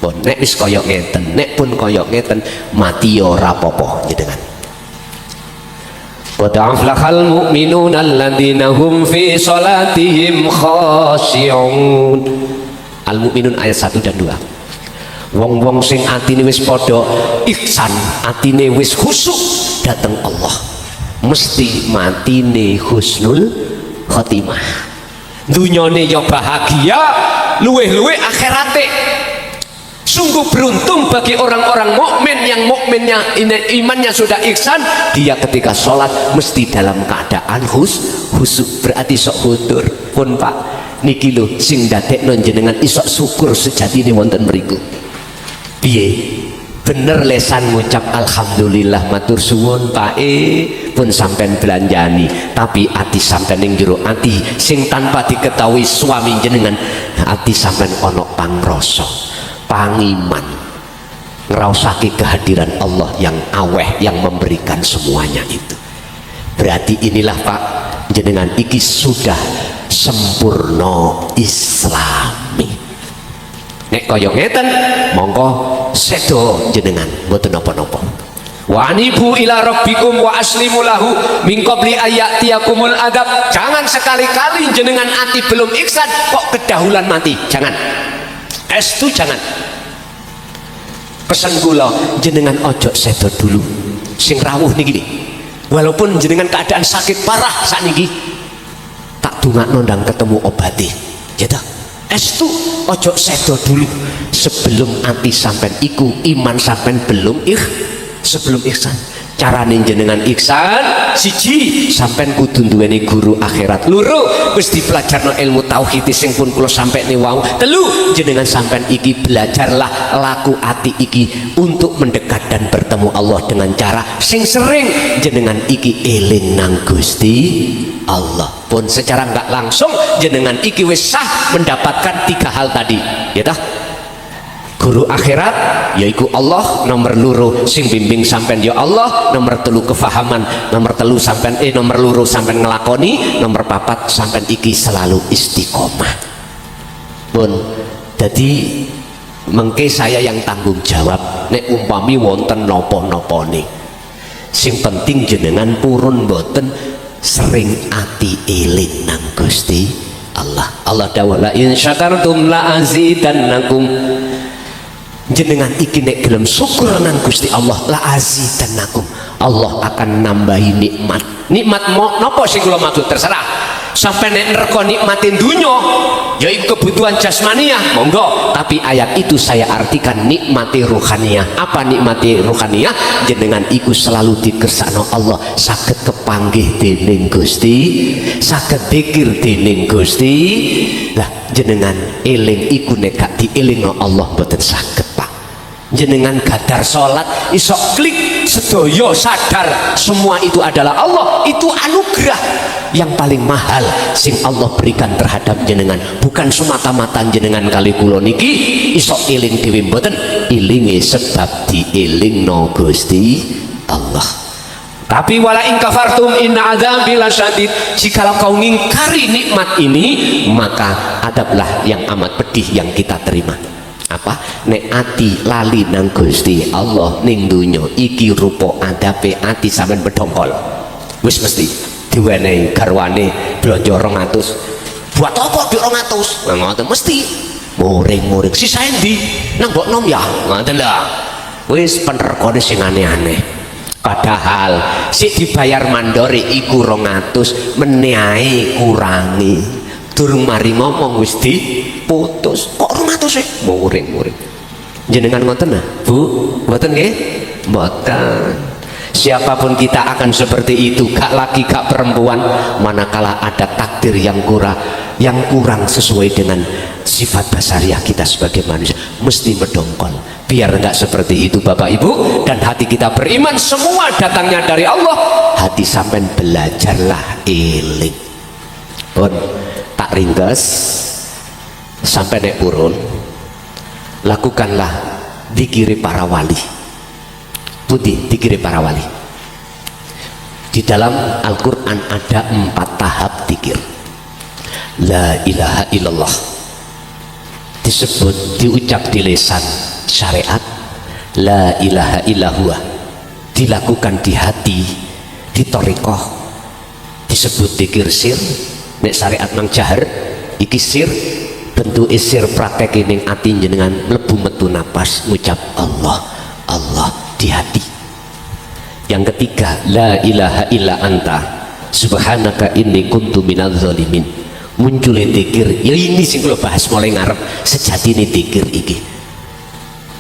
Nek wis kaya ngeten, nek pun kaya ngeten mati ora apa-apa jenengan. Qad aflahal mu'minuna alladzina hum fi shalatihim khashi'un. Al-Mu'minun ayat 1 dan 2. Wong-wong sing atine wis padha ihsan, atine wis khusuk dateng Allah, mesti matine husnul khotimah. Dunyane ya bahagia, luweh-luweh akhirate. Sungguh beruntung bagi orang-orang mukmin yang mukminnya imannya sudah ihsan, dia ketika sholat mesti dalam keadaan khusuk, berarti sok hudur pun Pak niki lho sing dadekno jenengan isok syukur sejatine wonten mriku. Piye bener lesan ngucap alhamdulillah matur suwun Pak pun sampean belanjani, tapi ati sampean ning jero ati sing tanpa diketahui suami jenengan, ati sampean ono pangrasa, pangiman, ngraosake kehadiran Allah yang aweh yang memberikan semuanya itu. Berarti inilah Pak jenengan iki sudah sempurna islami. Nek kaya ngeten monggo sedo jenengan mboten napa-napa. Wa anibu ila rabbikum wa aslimu lahu min qabli ayatiyakumul adab. Jangan sekali-kali jenengan ati belum ihsan kok kedahulan mati, jangan. Estu jangan. Pesan kula jenengan ojo sedo dulu sing rawuh niki. Walaupun jenengan keadaan sakit parah sakniki, tak dongakno ndang ketemu obati. Ya ta? Estu ojo sedo dulu sebelum ati sampean iku iman sampean belum sebelum ihsan. Carane jenengan ihsan siji sampean kudu duweni guru akhirat, loro wis dipelajarno ilmu tauhid sing pun kula sampekne wau, telu jenengan sampean iki belajarlah laku ati iki untuk mendekat dan bertemu Allah dengan cara sing sering jenengan iki eling nang Gusti Allah. Pun secara enggak langsung jenengan iki wis sah mendapatkan tiga hal tadi, ya tah? Guru akhirat yaiku Allah, nomor loro sing bimbing sampean ya Allah, nomor telu kefahaman, nomor telu sampean nomor loro sampean ngelakoni, nomor papat sampean iki selalu istiqomah. Pun jadi mengke saya yang tanggung jawab nek umpami wonten napa-napane, sing penting jenengan purun boten sering ati eling nang Gusti Allah. Allah dawuh la in syakartum la azidannakum. Jenengan iki nek gelem syukur nang Gusti Allah la azidannakum, Allah akan nambahi nikmat. Nikmat napa sing kula maksud terserah. Sampai nek neraka nikmatin dunya yaiku kebutuhan jasmaniah monggo, tapi ayat itu saya artikan nikmati ruhaniyah. Apa nikmati ruhaniyah? Jenengan iku selalu dikersakno Allah, saged kepanggih dening Gusti, saged dzikir dening Gusti. Lah jenengan eling iku nek gak dielingno Allah mboten saged Pak. Jenengan gadar sholat isok klik sedoyo sadar semua itu adalah Allah, itu anugerah yang paling mahal sing Allah berikan terhadap jenengan, bukan semata-mata jenengan kali kula niki isok eling dhewe mboten, ilinge sebab dielingno Gusti Allah. Tapi wala in kafartum inna adzabi lasyadid, jikalau kau ngingkari nikmat ini maka adablah yang amat pedih yang kita terima. Apa? Nek ati lali nang Gusti Allah ning dunya iki rupa adabe ati sampean bedongkol, wis mesti diwenehi garwane blanja 200. Buat apa duit 200? Nah, ngoten mesti muring-muring sisa endi nang mbok nom ya ngoten lho. Wis penerkone sing aneh-aneh, padahal sik dibayar mandore iku 200 menehi kurangi, durung mari ngomong wis diputus kok 200 sih muring-muring. Jenengan ngoten nah Bu, mboten nggih? Mboten. Siapapun kita akan seperti itu, gak laki gak perempuan, manakala ada takdir yang kurang sesuai dengan sifat basariah kita sebagai manusia mesti mendongkol. Biar enggak seperti itu Bapak Ibu, dan hati kita beriman semua datangnya dari Allah, hati sampean belajarlah eling. Pun tak ringkes sampai nek purun, lakukanlah dikiri para wali. Putih dikiri para wali. Di dalam Al-Quran ada 4 tahap dikir. La ilaha illallah disebut, diucap di lisan syariat. La ilaha illallah dilakukan di hati, di thariqah disebut dikir sir. Nek syariat nang jahar iki sir, bentuk isir praktek ini ati jenengan mlebu metu napas ngucap Allah Allah di hati. Yang ketiga, la ilaha illa anta subhanaka inni kuntu minadz zalimin. Muncul dzikir, ya ini sing kula bahas mulai ngarep, sejatine dzikir iki.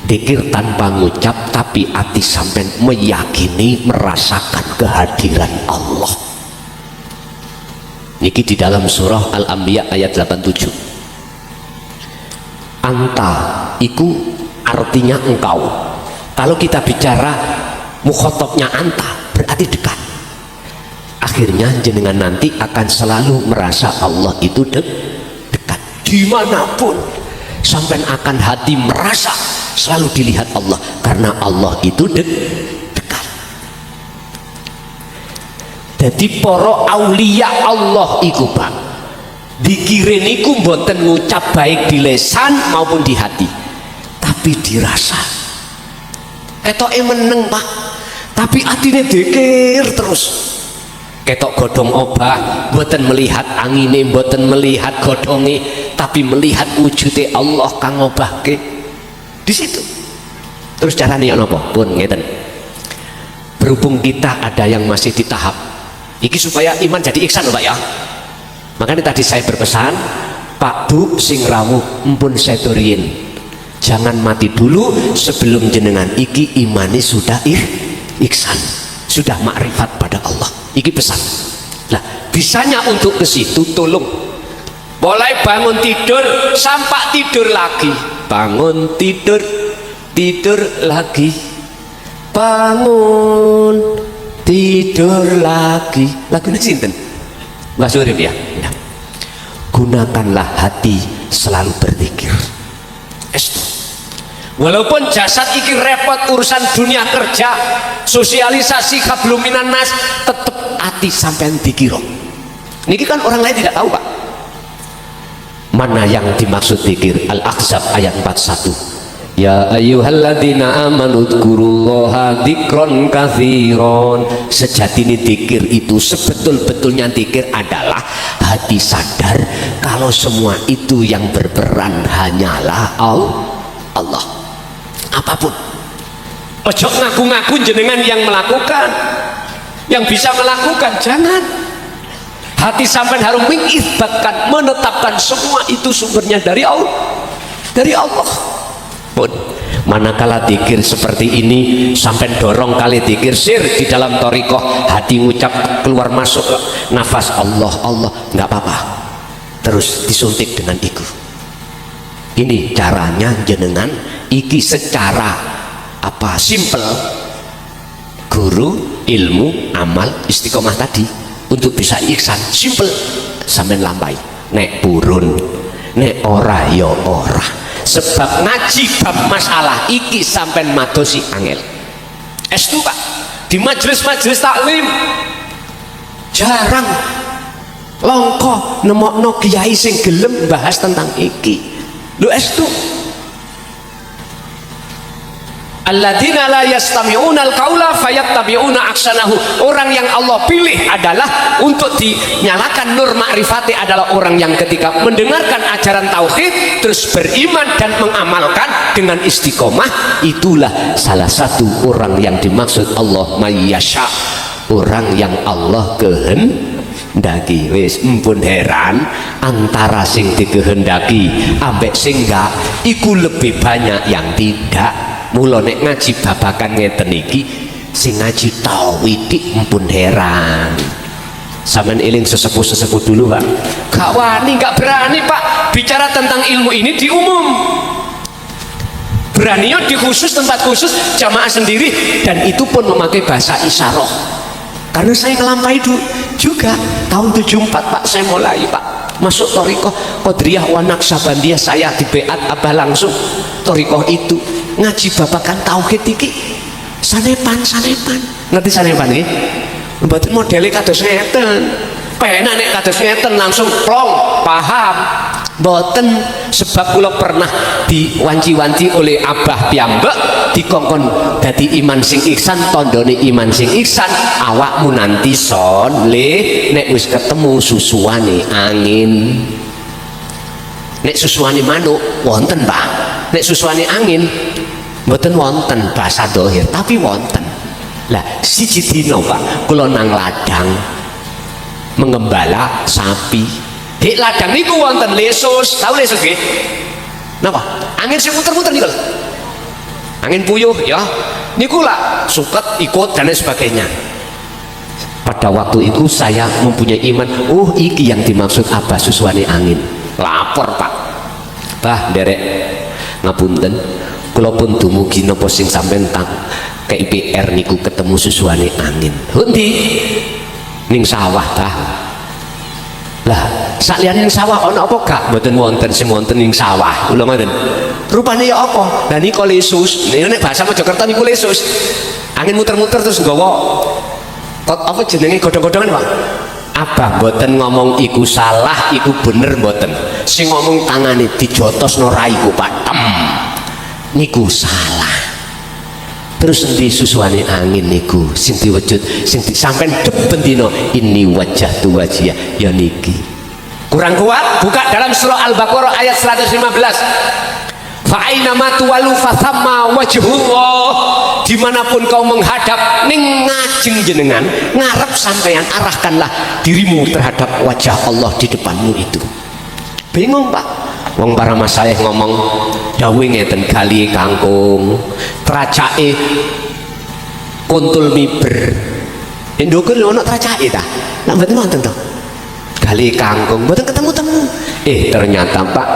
Dzikir tanpa ngucap tapi ati sampean meyakini merasakan kehadiran Allah. Niki di dalam surah Al-Anbiya ayat 87. Anta iku artinya engkau. Kalau kita bicara mukhotobnya anta berarti dekat. Akhirnya jenengan nanti akan selalu merasa Allah itu dekat dimanapun. Sampai akan hati merasa selalu dilihat Allah karena Allah itu dekat. Jadi para aulia Allah iku Pak, dikirin iku mboten ngucap baik di lesan maupun di hati, tapi dirasa. Ketoke meneng Pak, tapi atine dikir terus. Ketok godhong obah, mboten melihat angine, mboten melihat godhonge, tapi melihat wujude Allah kang ngobahke di situ. Terus carane ya napa? Pun ngeten. Berhubung kita ada yang masih di tahap iki supaya iman jadi ihsan Pak ya. Makanya tadi saya berpesan, Pak Bu sing rawuh empun sedorien. Jangan mati dulu sebelum jenengan iki imane sudah ihsan, sudah makrifat pada Allah. Iki pesan. Nah, bisanya untuk ke situ tolong. Mulai bangun tidur sampai tidur lagi. Bangun tidur, tidur lagi. Bangun tidur lagi. Lagunya sinten? Mbah Surip ya. Ya. Gunakanlah hati selalu berzikir. Walaupun jasad iki repot urusan dunia kerja, sosialisasi kabluminan nas, tetep hati sampean dikira. Niki kan orang lain tidak tahu Pak. Mana yang dimaksud zikir? Al-Ahzab ayat 41. Ya ayyuhalladzina amanu dzkurullaha dzikron katsiron. Sejatine zikir itu sebetul-betulnya zikir adalah hati sadar kalau semua itu yang berperan hanyalah Allah. Apapun, ojo ngaku-ngaku jenengan yang melakukan, yang bisa melakukan, jangan. Hati sampai harus mengisbatkan, menetapkan semua itu sumbernya dari Allah, dari Allah. Pun manakala zikir seperti ini sampai dorong kali zikir sir di dalam thariqah, hati ngucap keluar masuk nafas Allah Allah, nggak apa-apa, terus disuntik dengan itu. Ini caranya jenengan iki secara apa simple, guru ilmu amal istiqomah tadi untuk bisa ihsan simple sampean lampai. Nek purun nek ora ya ora, sebab ngaji bab masalah iki sampean madosi angel. Estu Pak, di majelis-majelis taklim jarang longko nemokno kiai sing gelem bahas tentang iki. Lu estu alladzina la yastami'una al-qaula fayattabi'una ahsanahu. Orang yang Allah pilih adalah untuk dinyalakan nur ma'rifati adalah orang yang ketika mendengarkan ajaran tauhid terus beriman dan mengamalkan dengan istiqomah. Itulah salah satu orang yang dimaksud Allah mayyasha, orang yang Allah kehendaki. Wis empun heran antara sing dikehendaki ambek sing enggak iku lebih banyak yang tidak. Mula nek ngaji babakan ngeten iki sing ngaji tauhid empun heran. Sampeyan eling sesepuh-sesepuh dulu Pak, gak wani, gak berani Pak bicara tentang ilmu ini di umum. Beraninya di khusus, tempat khusus, jamaah sendiri, dan itu pun memakai bahasa isyarat. Karena saya ngelampai juga tahun 74 Pak, saya mulai Pak masuk thariqah Qadriyah wa Naqsabandiyah, saya di beat abah langsung thariqah itu ngaji babakan tauhid iki sanepan ngerti sanepan nggih mboten modele kados ngeten penak nek kados ngeten langsung plong paham mboten. Sebab kula pernah diwanci-wanci oleh abah piyambak dikongkon dadi iman sing ihsan, tandane iman sing ihsan awakmu nanti son le nek wis ketemu susuane angin. Nek susuane manuk wonten Pak, nek susuane angin mboten wonten bahasa dohir tapi wonten. Lah siji dina Pak kula nang ladang mengembala sapi. Di ladang niku wonten lesus, tahu lesus nggih? Napa? Angin sing muter-muter niku. Angin puyuh ya. Niku lah suket ikut dan lain sebagainya. Pada waktu itu saya mempunyai iman, oh iki yang dimaksud apa susuane angin. Lapor Pak. Bah derek ngapunten, kula pun dumugi napa sing sampean tak KIPR niku ketemu susuane angin. Hundi ning sawah Bah. Lah sakliane ning sawah ana apa gak? Mboten wonten, sing wonten ning sawah. Kula ngoten. Rupane ya apa? Lah niku lesus. Nek bahasa Mojokerto niku lesus. Angin muter-muter terus nggawa apa jenenge godhong-godhongan Pak. Abah mboten ngomong iku salah, iku bener mboten. Sing ngomong tangane dijotosno raiku Pak. Niku salah. Terus endi susuane angin niku sing diwujud sing sampean depen dina ini wajah tu wajah ya niki. Kurang kuat buka dalam surah Al-Baqarah ayat 115. Fa aina ma tuwallu fa thamma wajhullah. Dimanapun kau menghadap ning ngajeng jenengan ngarep sampean arahkanlah dirimu terhadap wajah Allah di depanmu itu. Bingung Pak, wong para masyayikh ngomong dawuh ngeten gali kangkung tracake kuntul miber ndukur ono tracake ta lak mboten wonten to gali kangkung mboten ketemu-temu ternyata Pak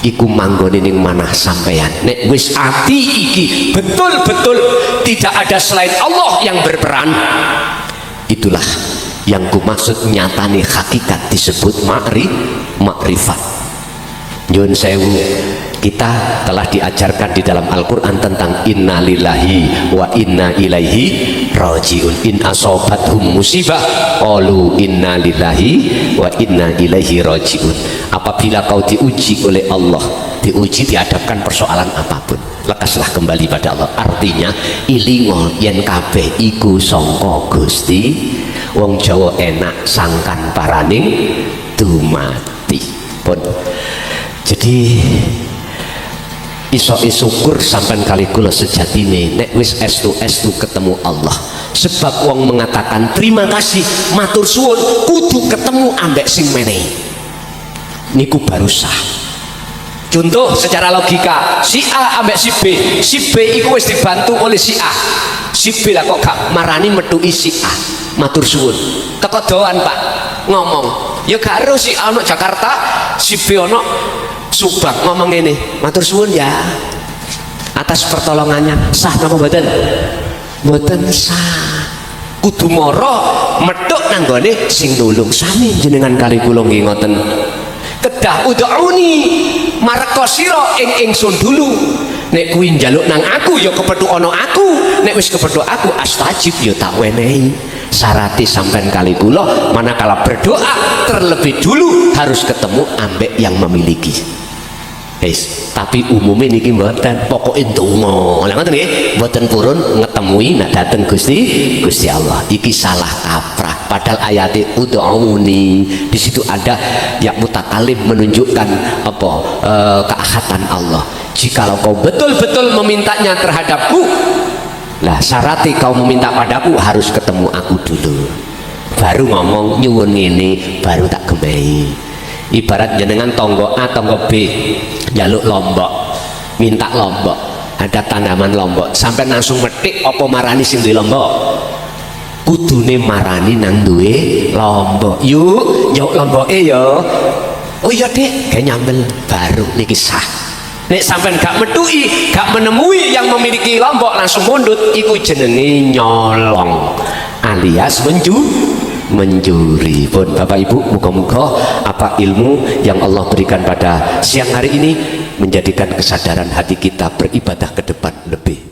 iku manggone ning manah sampean. Nek wis ati iki betul-betul tidak ada selain Allah yang berperan, itulah yang kumaksud nyatane hakikat disebut makrifat. Nyun sewu, kita telah diajarkan di dalam Al-Quran tentang inna lillahi wa inna ilaihi rajiun. In asobathum musibah qalu inna lillahi wa inna ilaihi rajiun. Apabila kau diuji oleh Allah, diuji dihadapkan persoalan apapun, lekaslah kembali pada Allah. Artinya ilingo yen kabeh iku sangka Gusti. Wong Jawa enak sangkan paraning dumati pun. Jadi iso syukur sampai kali kula sejatine nek wis estu ketemu Allah. Sebab wong mengatakan terima kasih matur suwun kudu ketemu ambek sing menehi. Niku baru sah. Contoh secara logika, si A ambek si B iku wis dibantu oleh si A. Si B lah kok gak marani metuki si A. Matur suwun. Teko doan Pak ngomong, ya gak ero si A ono Jakarta, si B ono Subang ngomong ini, matur suwun ya atas pertolongannya. Sah napa mboten? Mboten sah. Kudu mara medhok nanggone sing nulung sami jenengan kali kula nggih ngoten. Kedah ud'uni mareka sira ing ingsun dulu. Nek kuwi njaluk nang aku ya kepethuk ana aku. Nek wis kepethuk aku astajib ya tak wenehi. Syarati sampean kali kula manakala berdoa terlebih dulu harus ketemu ambek yang memiliki. Tapi umumnya niki mboten, pokoke ndonga. Lha ngoten nggih, mboten purun ngetemui nak dateng Gusti Allah. Iki salah kaprah. Padahal ayat ud'uni di situ ada yang mutakalim menunjukkan apa keahatan Allah. Jikalau kau betul-betul memintanya terhadapku, lah syaratnya kau meminta padaku harus ketemu aku dulu. Baru ngomong nyuwun ngene, baru tak gemehi. Ibarat jenengan tonggo A tonggo B jaluk lombok, minta lombok, ada tanaman lombok, sampai langsung metik apa marani sing duwe lombok, kudune marani nang duwe lombok. Yuk lomboke yo. Oh iya Dek, kayak nyambel baru niki sah. Nek sampean gak metuki, gak menemui yang memiliki lombok langsung mundut, iku jenenge nyolong alias menjuri. Pun Bapak Ibu, muka-muka apa ilmu yang Allah berikan pada siang hari ini menjadikan kesadaran hati kita beribadah ke depan lebih